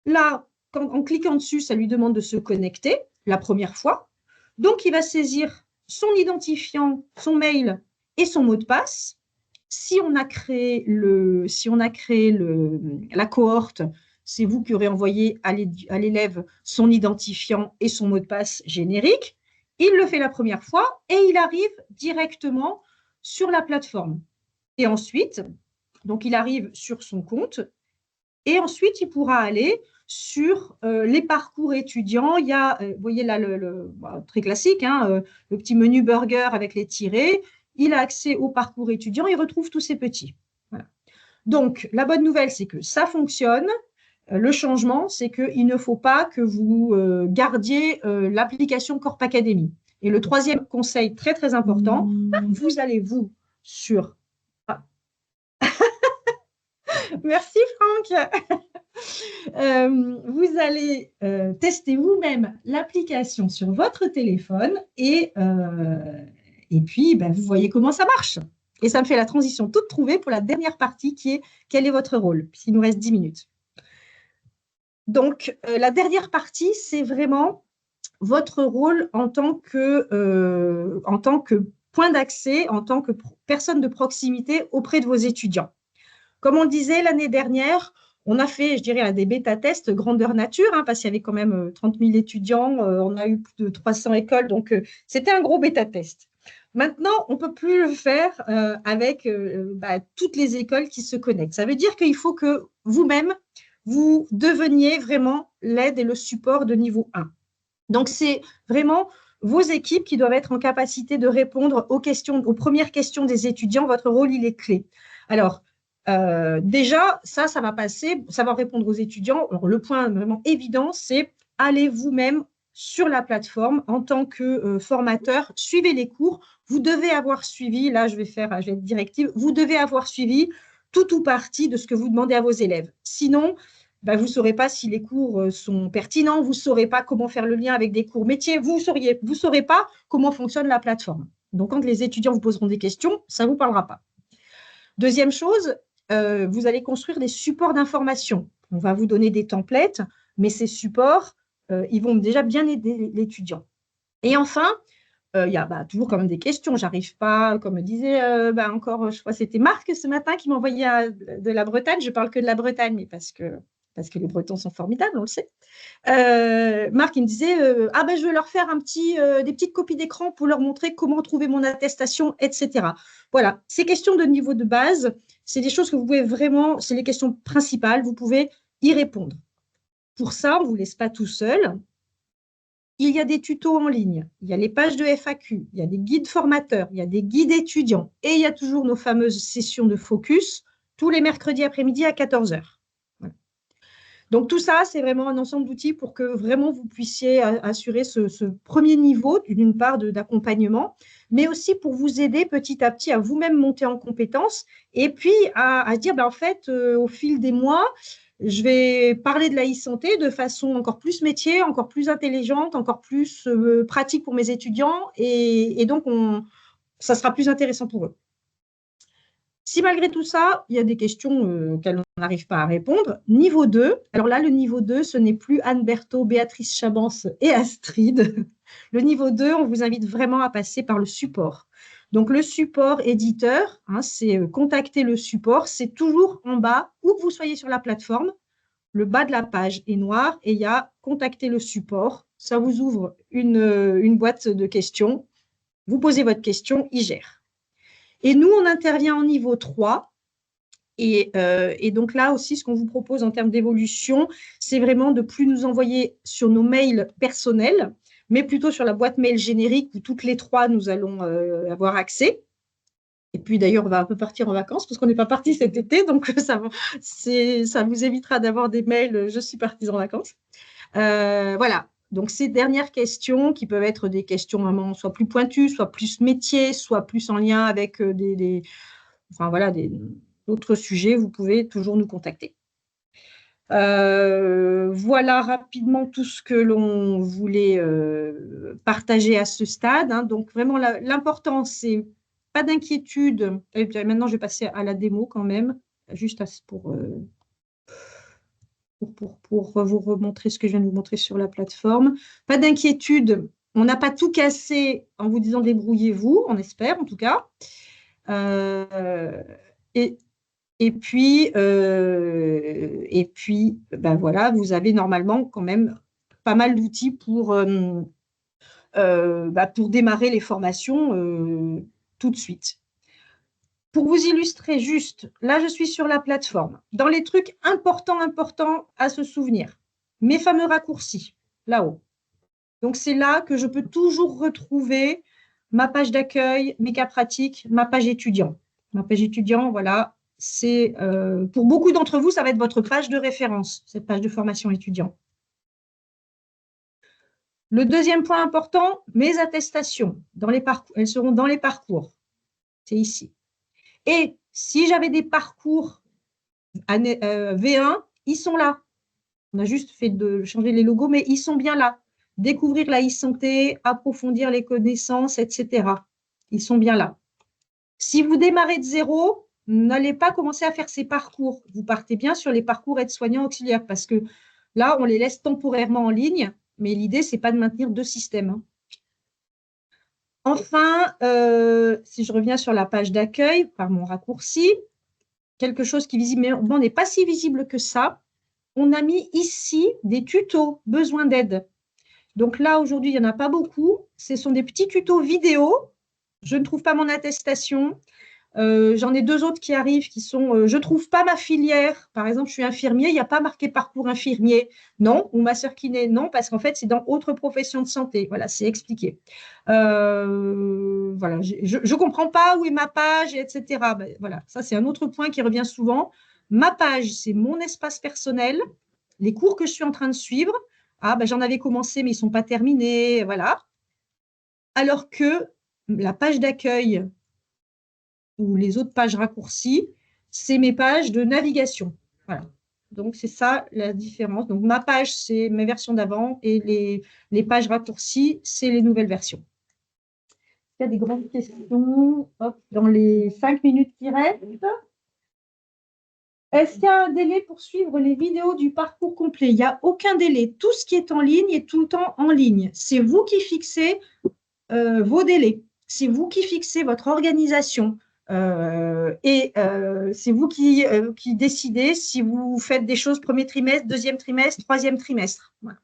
Là, en cliquant dessus, ça lui demande de se connecter la première fois. Donc, il va saisir son identifiant, son mail et son mot de passe. Si on a créé la cohorte, c'est vous qui aurez envoyé à l'élève son identifiant et son mot de passe générique. Il le fait la première fois et il arrive directement sur la plateforme. Et ensuite, donc il arrive sur son compte et ensuite, il pourra aller sur les parcours étudiants. Il y a, vous voyez là, très classique, hein, le petit menu burger avec les tirets. Il a accès au parcours étudiant, il retrouve tous ses petits. Voilà. Donc, la bonne nouvelle, c'est que ça fonctionne. Le changement, c'est qu'il ne faut pas que vous gardiez l'application Corp Academy. Et le troisième conseil très, très important, vous allez, vous, sur… Ah. Merci, Franck. Vous allez tester vous-même l'application sur votre téléphone et puis ben, vous voyez comment ça marche. Et ça me fait la transition toute trouvée pour la dernière partie qui est quel est votre rôle, puisqu'il nous reste 10 minutes. Donc, la dernière partie, c'est vraiment votre rôle en tant que point d'accès, en tant que personne de proximité auprès de vos étudiants. Comme on le disait l'année dernière, on a fait, je dirais, des bêta-tests grandeur nature, hein, parce qu'il y avait quand même 30 000 étudiants, on a eu plus de 300 écoles, donc c'était un gros bêta-test. Maintenant, on ne peut plus le faire avec toutes les écoles qui se connectent. Ça veut dire qu'il faut que vous-même, vous deveniez vraiment l'aide et le support de niveau 1. Donc, c'est vraiment vos équipes qui doivent être en capacité de répondre aux premières questions des étudiants. Votre rôle, il est clé. Alors, déjà, ça va passer, savoir répondre aux étudiants. Alors, le point vraiment évident, c'est allez vous-même sur la plateforme en tant que formateur, suivez les cours. Vous devez avoir suivi, là je vais être directive, vous devez avoir suivi tout ou partie de ce que vous demandez à vos élèves. Sinon, vous ne saurez pas si les cours sont pertinents, vous ne saurez pas comment faire le lien avec des cours métiers, vous ne saurez pas comment fonctionne la plateforme. Donc, quand les étudiants vous poseront des questions, ça ne vous parlera pas. Deuxième chose, vous allez construire des supports d'information. On va vous donner des templates, mais ces supports, ils vont déjà bien aider l'étudiant. Et enfin, il y a toujours quand même des questions. J'arrive pas, comme disait encore, je crois que c'était Marc ce matin qui m'envoyait de la Bretagne. Je parle que de la Bretagne, mais parce que les Bretons sont formidables, on le sait. Marc, il me disait je vais leur faire des petites copies d'écran pour leur montrer comment trouver mon attestation, etc. Voilà, ces questions de niveau de base, c'est des choses que vous pouvez vraiment, c'est les questions principales, vous pouvez y répondre. Pour ça, on ne vous laisse pas tout seul. Il y a des tutos en ligne, il y a les pages de FAQ, il y a des guides formateurs, il y a des guides étudiants et il y a toujours nos fameuses sessions de focus tous les mercredis après-midi à 14 h. Voilà. Donc, tout ça, c'est vraiment un ensemble d'outils pour que vraiment vous puissiez assurer ce premier niveau, d'une part, d'accompagnement, mais aussi pour vous aider petit à petit à vous-même monter en compétences et puis à dire, en fait, au fil des mois, je vais parler de la e-santé de façon encore plus métier, encore plus intelligente, encore plus pratique pour mes étudiants et donc, ça sera plus intéressant pour eux. Si malgré tout ça, il y a des questions auxquelles on n'arrive pas à répondre, niveau 2, alors là, le niveau 2, ce n'est plus Anne Berthaud, Béatrice Chabance et Astrid. Le niveau 2, on vous invite vraiment à passer par le support. Donc, le support éditeur, c'est contacter le support, c'est toujours en bas, où que vous soyez sur la plateforme, le bas de la page est noir et il y a contacter le support. Ça vous ouvre une boîte de questions. Vous posez votre question, il gère. Et nous, on intervient en niveau 3. Et donc là aussi, ce qu'on vous propose en termes d'évolution, c'est vraiment de plus nous envoyer sur nos mails personnels, mais plutôt sur la boîte mail générique où toutes les 3, nous allons avoir accès. Et puis d'ailleurs, on va un peu partir en vacances parce qu'on n'est pas parti cet été, donc ça vous évitera d'avoir des mails « je suis partie en vacances ». Voilà, donc ces dernières questions qui peuvent être des questions vraiment soit plus pointues, soit plus métiers, soit plus en lien avec d'autres sujets, vous pouvez toujours nous contacter. Voilà rapidement tout ce que l'on voulait partager à ce stade. Donc vraiment, l'important, c'est pas d'inquiétude. Et puis, maintenant, je vais passer à la démo quand même, juste pour vous remontrer ce que je viens de vous montrer sur la plateforme. Pas d'inquiétude, on n'a pas tout cassé en vous disant débrouillez-vous, on espère en tout cas. Et puis, ben voilà, vous avez normalement quand même pas mal d'outils pour démarrer les formations tout de suite. Pour vous illustrer juste, là, je suis sur la plateforme. Dans les trucs importants à se souvenir, mes fameux raccourcis, là-haut. Donc, c'est là que je peux toujours retrouver ma page d'accueil, mes cas pratiques, ma page étudiant. Ma page étudiant, voilà, c'est pour beaucoup d'entre vous, ça va être votre page de référence, cette page de formation étudiant. Le deuxième point important, mes attestations, elles seront dans les parcours. C'est ici. Et si j'avais des parcours V1, ils sont là. On a juste fait de changer les logos, mais ils sont bien là. Découvrir la e-santé, approfondir les connaissances, etc. Ils sont bien là. Si vous démarrez de zéro, n'allez pas commencer à faire ces parcours. Vous partez bien sur les parcours aides-soignants auxiliaires parce que là, on les laisse temporairement en ligne, mais l'idée, ce n'est pas de maintenir deux systèmes. Enfin, si je reviens sur la page d'accueil par mon raccourci, quelque chose qui visiblement n'est pas si visible que ça, on a mis ici des tutos besoin d'aide. Donc là, aujourd'hui, il n'y en a pas beaucoup. Ce sont des petits tutos vidéo. Je ne trouve pas mon attestation. J'en ai deux autres qui arrivent qui sont je ne trouve pas ma filière. Par exemple, je suis infirmier, il n'y a pas marqué parcours infirmier. Non, ou masseur kiné, non, parce qu'en fait, c'est dans autre profession de santé. Voilà, c'est expliqué. Voilà, je ne comprends pas où est ma page, etc. Ben, voilà, ça, c'est un autre point qui revient souvent. Ma page, c'est mon espace personnel, les cours que je suis en train de suivre. Ah, ben, j'en avais commencé, mais ils ne sont pas terminés. Voilà. Alors que la page d'accueil ou les autres pages raccourcies, c'est mes pages de navigation. Voilà. Donc, c'est ça la différence. Donc, ma page, c'est mes versions d'avant et les pages raccourcies, c'est les nouvelles versions. Il y a des grandes questions dans les 5 minutes qui restent. Est-ce qu'il y a un délai pour suivre les vidéos du parcours complet? Il n'y a aucun délai. Tout ce qui est en ligne est tout le temps en ligne. C'est vous qui fixez vos délais. C'est vous qui fixez votre organisation. C'est vous qui décidez si vous faites des choses premier trimestre, deuxième trimestre, troisième trimestre. Voilà.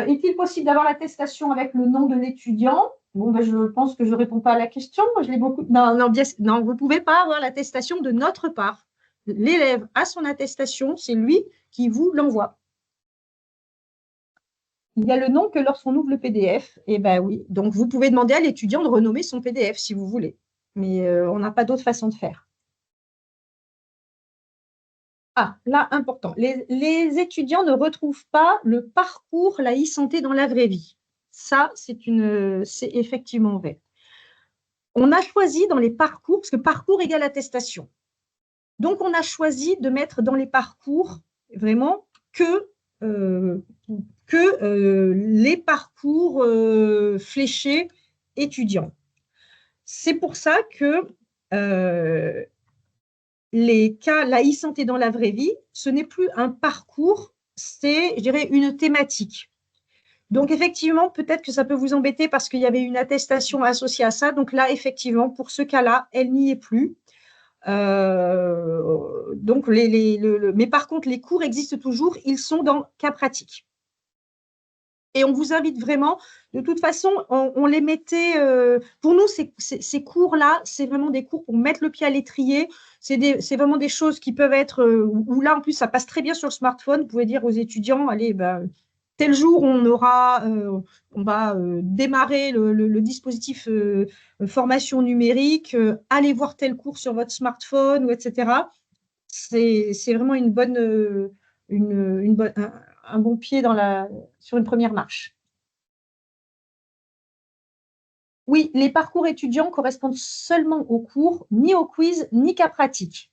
Est-il possible d'avoir l'attestation avec le nom de l'étudiant? Bon, ben, je pense que je ne réponds pas à la question. Je l'ai beaucoup. Non, vous ne pouvez pas avoir l'attestation de notre part. L'élève a son attestation, c'est lui qui vous l'envoie. Il y a le nom que lorsqu'on ouvre le PDF. Eh bien oui, donc vous pouvez demander à l'étudiant de renommer son PDF si vous voulez. Mais on n'a pas d'autre façon de faire. Ah, là, important. Les étudiants ne retrouvent pas le parcours la e-santé dans la vraie vie. Ça, c'est effectivement vrai. On a choisi dans les parcours, parce que parcours égale attestation. Donc, on a choisi de mettre dans les parcours vraiment que les parcours fléchés étudiants. C'est pour ça que les cas, la e-santé dans la vraie vie, ce n'est plus un parcours, c'est, je dirais, une thématique. Donc, effectivement, peut-être que ça peut vous embêter parce qu'il y avait une attestation associée à ça. Donc là, effectivement, pour ce cas-là, elle n'y est plus. Donc, mais par contre, les cours existent toujours, ils sont dans cas pratique. Et on vous invite vraiment, de toute façon, on les mettait, pour nous, ces cours-là, c'est vraiment des cours pour mettre le pied à l'étrier. C'est vraiment des choses qui peuvent être, où là, en plus, ça passe très bien sur le smartphone. Vous pouvez dire aux étudiants, allez, ben, tel jour, on va démarrer le dispositif formation numérique, allez voir tel cours sur votre smartphone, etc. C'est vraiment une bonne, un bon pied sur une première marche. Oui, les parcours étudiants correspondent seulement aux cours, ni aux quiz, ni cas pratiques.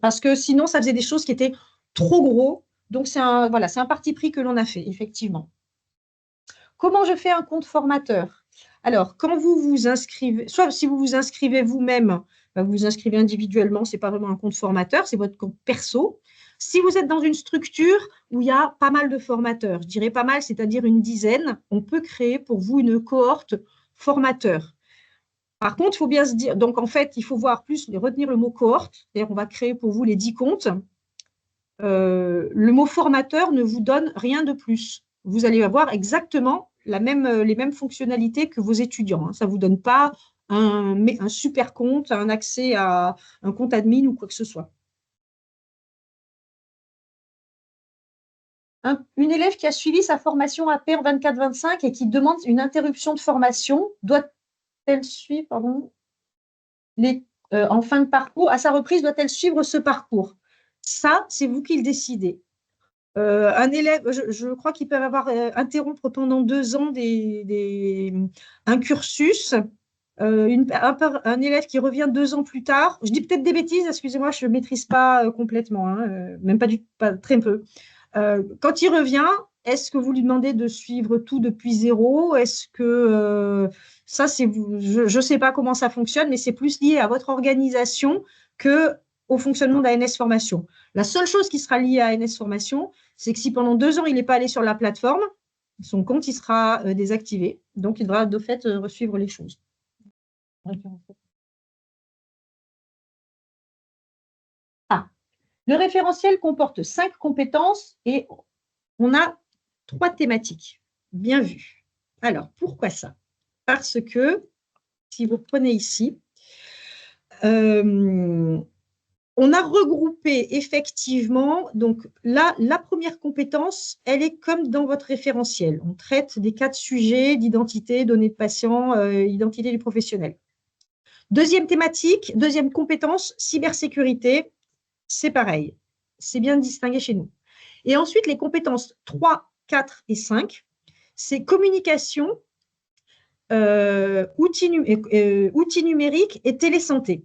Parce que sinon, ça faisait des choses qui étaient trop gros. Donc, c'est un parti pris que l'on a fait, effectivement. Comment je fais un compte formateur? Alors, quand vous vous inscrivez, soit si vous vous inscrivez vous-même, vous vous inscrivez individuellement, ce n'est pas vraiment un compte formateur, c'est votre compte perso. Si vous êtes dans une structure où il y a pas mal de formateurs, je dirais pas mal, c'est-à-dire une dizaine, on peut créer pour vous une cohorte formateur. Par contre, il faut bien se dire, donc en fait, il faut voir plus, retenir le mot cohorte, c'est-à-dire on va créer pour vous les 10 comptes. Le mot formateur ne vous donne rien de plus. Vous allez avoir exactement les mêmes fonctionnalités que vos étudiants, hein. Ça ne vous donne pas un super compte, un accès à un compte admin ou quoi que ce soit. Une élève qui a suivi sa formation APR 24-25 et qui demande une interruption de formation, doit-elle suivre, en fin de parcours, à sa reprise, doit-elle suivre ce parcours? Ça, c'est vous qui le décidez. Un élève, je crois qu'ils peuvent interrompre pendant 2 ans un cursus. Un élève qui revient 2 ans plus tard, je dis peut-être des bêtises, excusez-moi, je ne maîtrise pas complètement, hein, même pas très peu. Quand il revient, est-ce que vous lui demandez de suivre tout depuis zéro? Est-ce que ça, c'est vous? Je ne sais pas comment ça fonctionne, mais c'est plus lié à votre organisation que au fonctionnement d'ANS Formation. La seule chose qui sera liée à ANS Formation, c'est que si pendant 2 ans, il n'est pas allé sur la plateforme, son compte il sera désactivé. Donc, il devra de fait suivre les choses. Ah, le référentiel comporte 5 compétences et on a 3 thématiques. Bien vu. Alors, pourquoi ça? Parce que, si vous prenez ici, on a regroupé effectivement, donc là, la première compétence, elle est comme dans votre référentiel. On traite des 4 sujets d'identité, données de patient, identité du professionnel. Deuxième thématique, deuxième compétence, cybersécurité, c'est pareil. C'est bien distingué chez nous. Et ensuite, les compétences 3, 4 et 5, c'est communication, outils numériques et télésanté.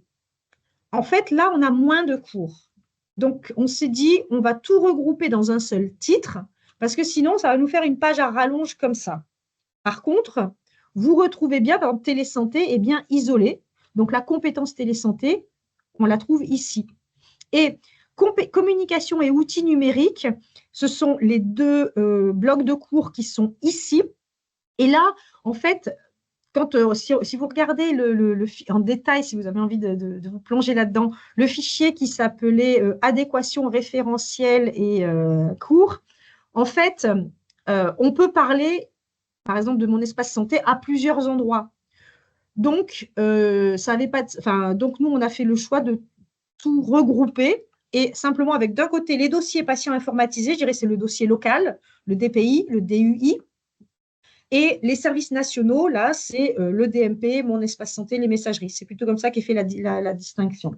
En fait, là, on a moins de cours. Donc, on s'est dit, on va tout regrouper dans un seul titre, parce que sinon, ça va nous faire une page à rallonge comme ça. Par contre, vous retrouvez bien, par exemple, télésanté est bien isolée. Donc, la compétence télésanté, on la trouve ici. Et communication et outils numériques, ce sont les 2 blocs de cours qui sont ici. Et là, en fait, si vous regardez en détail, si vous avez envie de vous plonger là-dedans, le fichier qui s'appelait adéquation référentielle et cours, en fait, on peut parler, par exemple, de mon espace santé à plusieurs endroits. Donc, donc nous, on a fait le choix de tout regrouper et simplement avec d'un côté les dossiers patients informatisés, je dirais c'est le dossier local, le DPI, le DUI, et les services nationaux, là, c'est le DMP, mon espace santé, les messageries. C'est plutôt comme ça qu'est fait la distinction.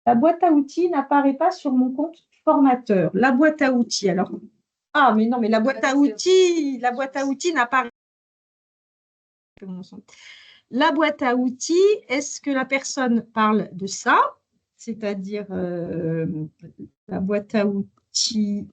La boîte à outils n'apparaît pas sur mon compte formateur. La boîte à outils, alors. Ah, mais non, mais la boîte à outils n'apparaît pas. La boîte à outils, est-ce que la personne parle de ça? C'est-à-dire la boîte à outils,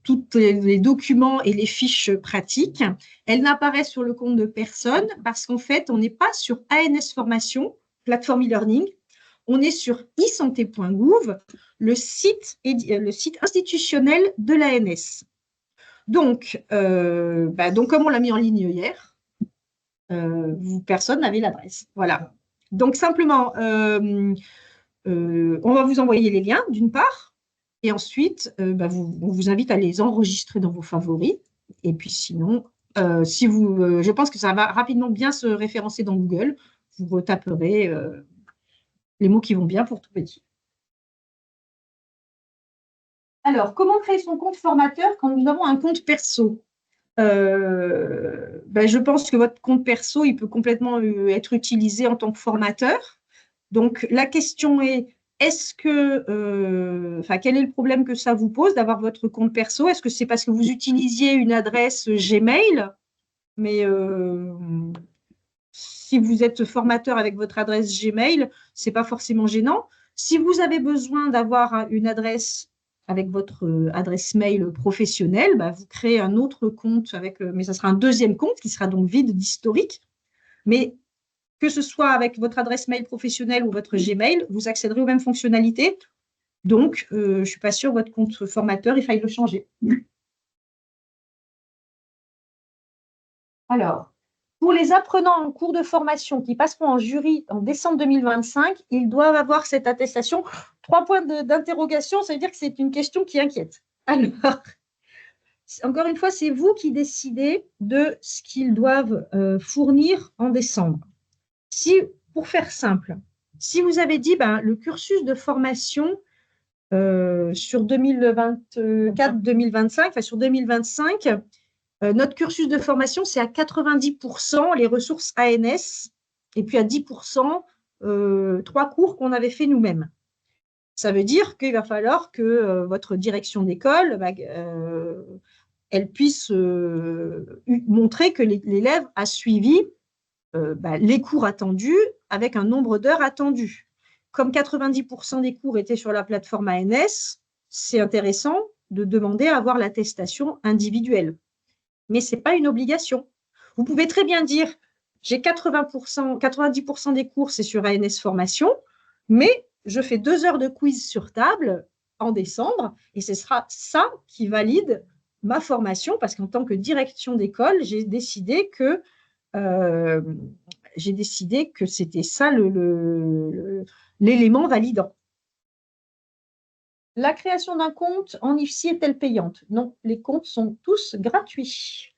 tous les documents et les fiches pratiques, elles n'apparaissent sur le compte de personne parce qu'en fait, on n'est pas sur ANS Formation, plateforme e-learning, on est sur e-santé.gouv, le site institutionnel de l'ANS. Donc, comme on l'a mis en ligne hier, personne n'avait l'adresse. Voilà. Donc, simplement, on va vous envoyer les liens, d'une part, et ensuite, on vous invite à les enregistrer dans vos favoris. Et puis sinon, je pense que ça va rapidement bien se référencer dans Google. Vous retaperez les mots qui vont bien pour tout petit. Alors, comment créer son compte formateur quand nous avons un compte perso? Je pense que votre compte perso, il peut complètement être utilisé en tant que formateur. Donc, la question est, quel est le problème que ça vous pose d'avoir votre compte perso? Est-ce que c'est parce que vous utilisiez une adresse Gmail? Mais si vous êtes formateur avec votre adresse Gmail, ce n'est pas forcément gênant. Si vous avez besoin d'avoir une adresse avec votre adresse mail professionnelle, bah, vous créez un autre compte mais ça sera un deuxième compte qui sera donc vide d'historique. Mais que ce soit avec votre adresse mail professionnelle ou votre Gmail, vous accéderez aux mêmes fonctionnalités. Donc, je ne suis pas sûre que votre compte formateur, il faille le changer. Alors, pour les apprenants en cours de formation qui passeront en jury en décembre 2025, ils doivent avoir cette attestation. 3 points d'interrogation, ça veut dire que c'est une question qui inquiète. Alors, encore une fois, c'est vous qui décidez de ce qu'ils doivent fournir en décembre. Pour faire simple, si vous avez dit le cursus de formation sur 2024-2025, enfin sur 2025, notre cursus de formation, c'est à 90% les ressources ANS et puis à 10%, 3 cours qu'on avait fait nous-mêmes. Ça veut dire qu'il va falloir que votre direction d'école, elle puisse montrer que l'élève a suivi les cours attendus avec un nombre d'heures attendues. Comme 90% des cours étaient sur la plateforme ANS, c'est intéressant de demander à avoir l'attestation individuelle. Mais ce n'est pas une obligation. Vous pouvez très bien dire, j'ai 90% des cours, c'est sur ANS Formation, mais je fais 2 heures de quiz sur table en décembre, et ce sera ça qui valide ma formation, parce qu'en tant que direction d'école, j'ai décidé que c'était ça l'élément validant. La création d'un compte en IFSI est-elle payante? Non, les comptes sont tous gratuits.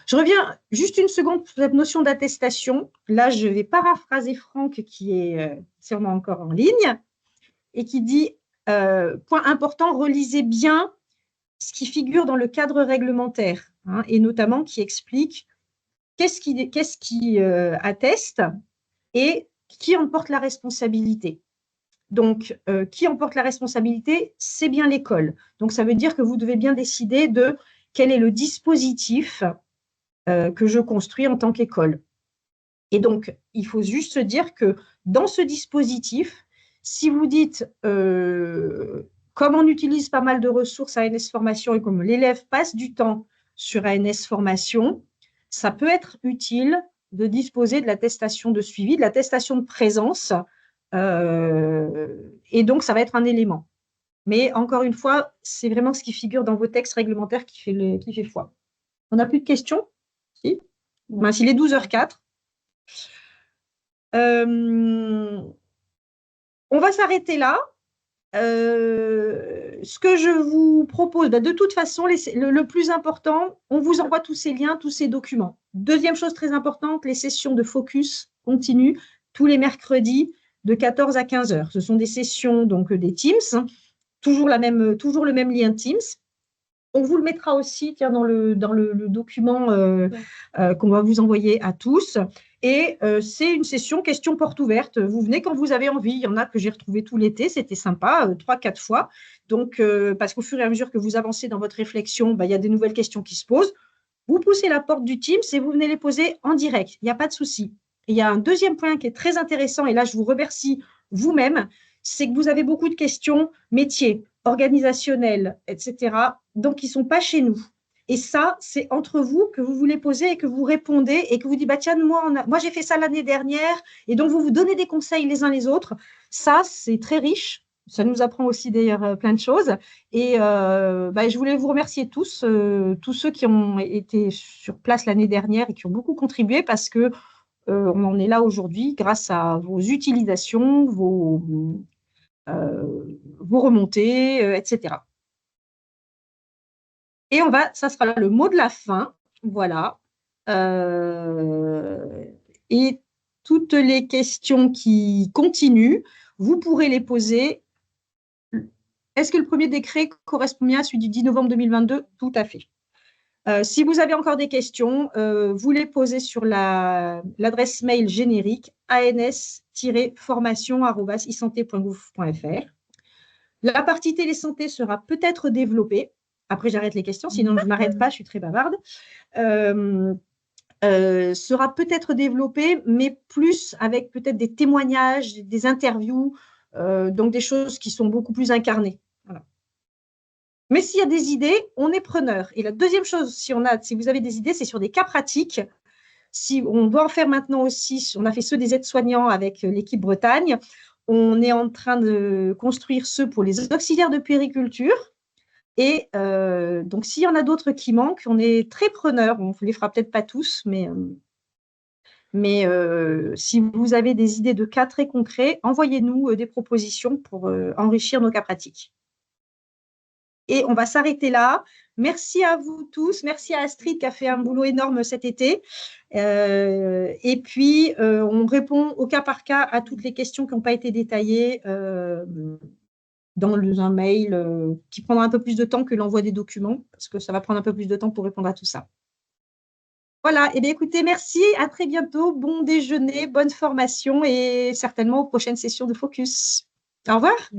Je reviens juste une seconde sur cette notion d'attestation. Là, je vais paraphraser Franck, qui est sûrement encore en ligne, et qui dit, point important, relisez bien ce qui figure dans le cadre réglementaire, hein, et notamment qui explique qu'est-ce qui atteste et qui en porte la responsabilité. Donc, qui en porte la responsabilité? C'est bien l'école. Donc, ça veut dire que vous devez bien décider de quel est le dispositif que je construis en tant qu'école. Et donc, il faut juste se dire que dans ce dispositif, si vous dites, comme on utilise pas mal de ressources à ANS Formation et comme l'élève passe du temps sur ANS Formation, ça peut être utile de disposer de l'attestation de suivi, de l'attestation de présence, et donc ça va être un élément. Mais encore une fois, c'est vraiment ce qui figure dans vos textes réglementaires qui fait foi. On n'a plus de questions? Si. Mince, il est 12h04. On va s'arrêter là. Ce que je vous propose, de toute façon, le plus important, on vous envoie tous ces liens, tous ces documents. Deuxième chose très importante, les sessions de focus continuent tous les mercredis de 14 à 15 heures. Ce sont des sessions donc des Teams, toujours le même lien Teams. On vous le mettra aussi dans le document qu'on va vous envoyer à tous. Et c'est une session questions porte ouverte. Vous venez quand vous avez envie. Il y en a que j'ai retrouvé tout l'été. C'était sympa, 3-4 fois. Donc, parce qu'au fur et à mesure que vous avancez dans votre réflexion, il y a des nouvelles questions qui se posent. Vous poussez la porte du Teams et vous venez les poser en direct. Il n'y a pas de souci. Et il y a un deuxième point qui est très intéressant. Et là, je vous remercie vous-même. C'est que vous avez beaucoup de questions métiers, organisationnelles, etc. Donc, ils ne sont pas chez nous. Et ça, c'est entre vous que vous voulez poser et que vous répondez et que vous dites, tiens, moi j'ai fait ça l'année dernière. Et donc, vous vous donnez des conseils les uns les autres. Ça, c'est très riche. Ça nous apprend aussi d'ailleurs plein de choses. Et je voulais vous remercier tous, tous ceux qui ont été sur place l'année dernière et qui ont beaucoup contribué parce que on en est là aujourd'hui grâce à vos utilisations, vos remontées, etc. Et ça sera le mot de la fin. Voilà. Et toutes les questions qui continuent, vous pourrez les poser. Est-ce que le premier décret correspond bien à celui du 10 novembre 2022? Tout à fait. Si vous avez encore des questions, vous les posez sur l'adresse mail générique ans-formation@isanté.gouv.fr. La partie télésanté sera peut-être développée. Après, j'arrête les questions, sinon je ne m'arrête pas, je suis très bavarde. Sera peut-être développée, mais plus avec peut-être des témoignages, des interviews Donc des choses qui sont beaucoup plus incarnées. Voilà. Mais s'il y a des idées, on est preneur. Et la deuxième chose, si vous avez des idées, c'est sur des cas pratiques. Si on doit en faire maintenant aussi, on a fait ceux des aides-soignants avec l'équipe Bretagne. On est en train de construire ceux pour les auxiliaires de puériculture. Et donc, s'il y en a d'autres qui manquent, on est très preneurs. On ne les fera peut-être pas tous, mais si vous avez des idées de cas très concrets, envoyez-nous des propositions pour enrichir nos cas pratiques. Et on va s'arrêter là. Merci à vous tous. Merci à Astrid qui a fait un boulot énorme cet été. Et puis, on répond au cas par cas à toutes les questions qui n'ont pas été détaillées dans un mail qui prendra un peu plus de temps que l'envoi des documents, parce que ça va prendre un peu plus de temps pour répondre à tout ça. Voilà, et bien écoutez, merci, à très bientôt, bon déjeuner, bonne formation et certainement aux prochaines sessions de Focus. Au revoir.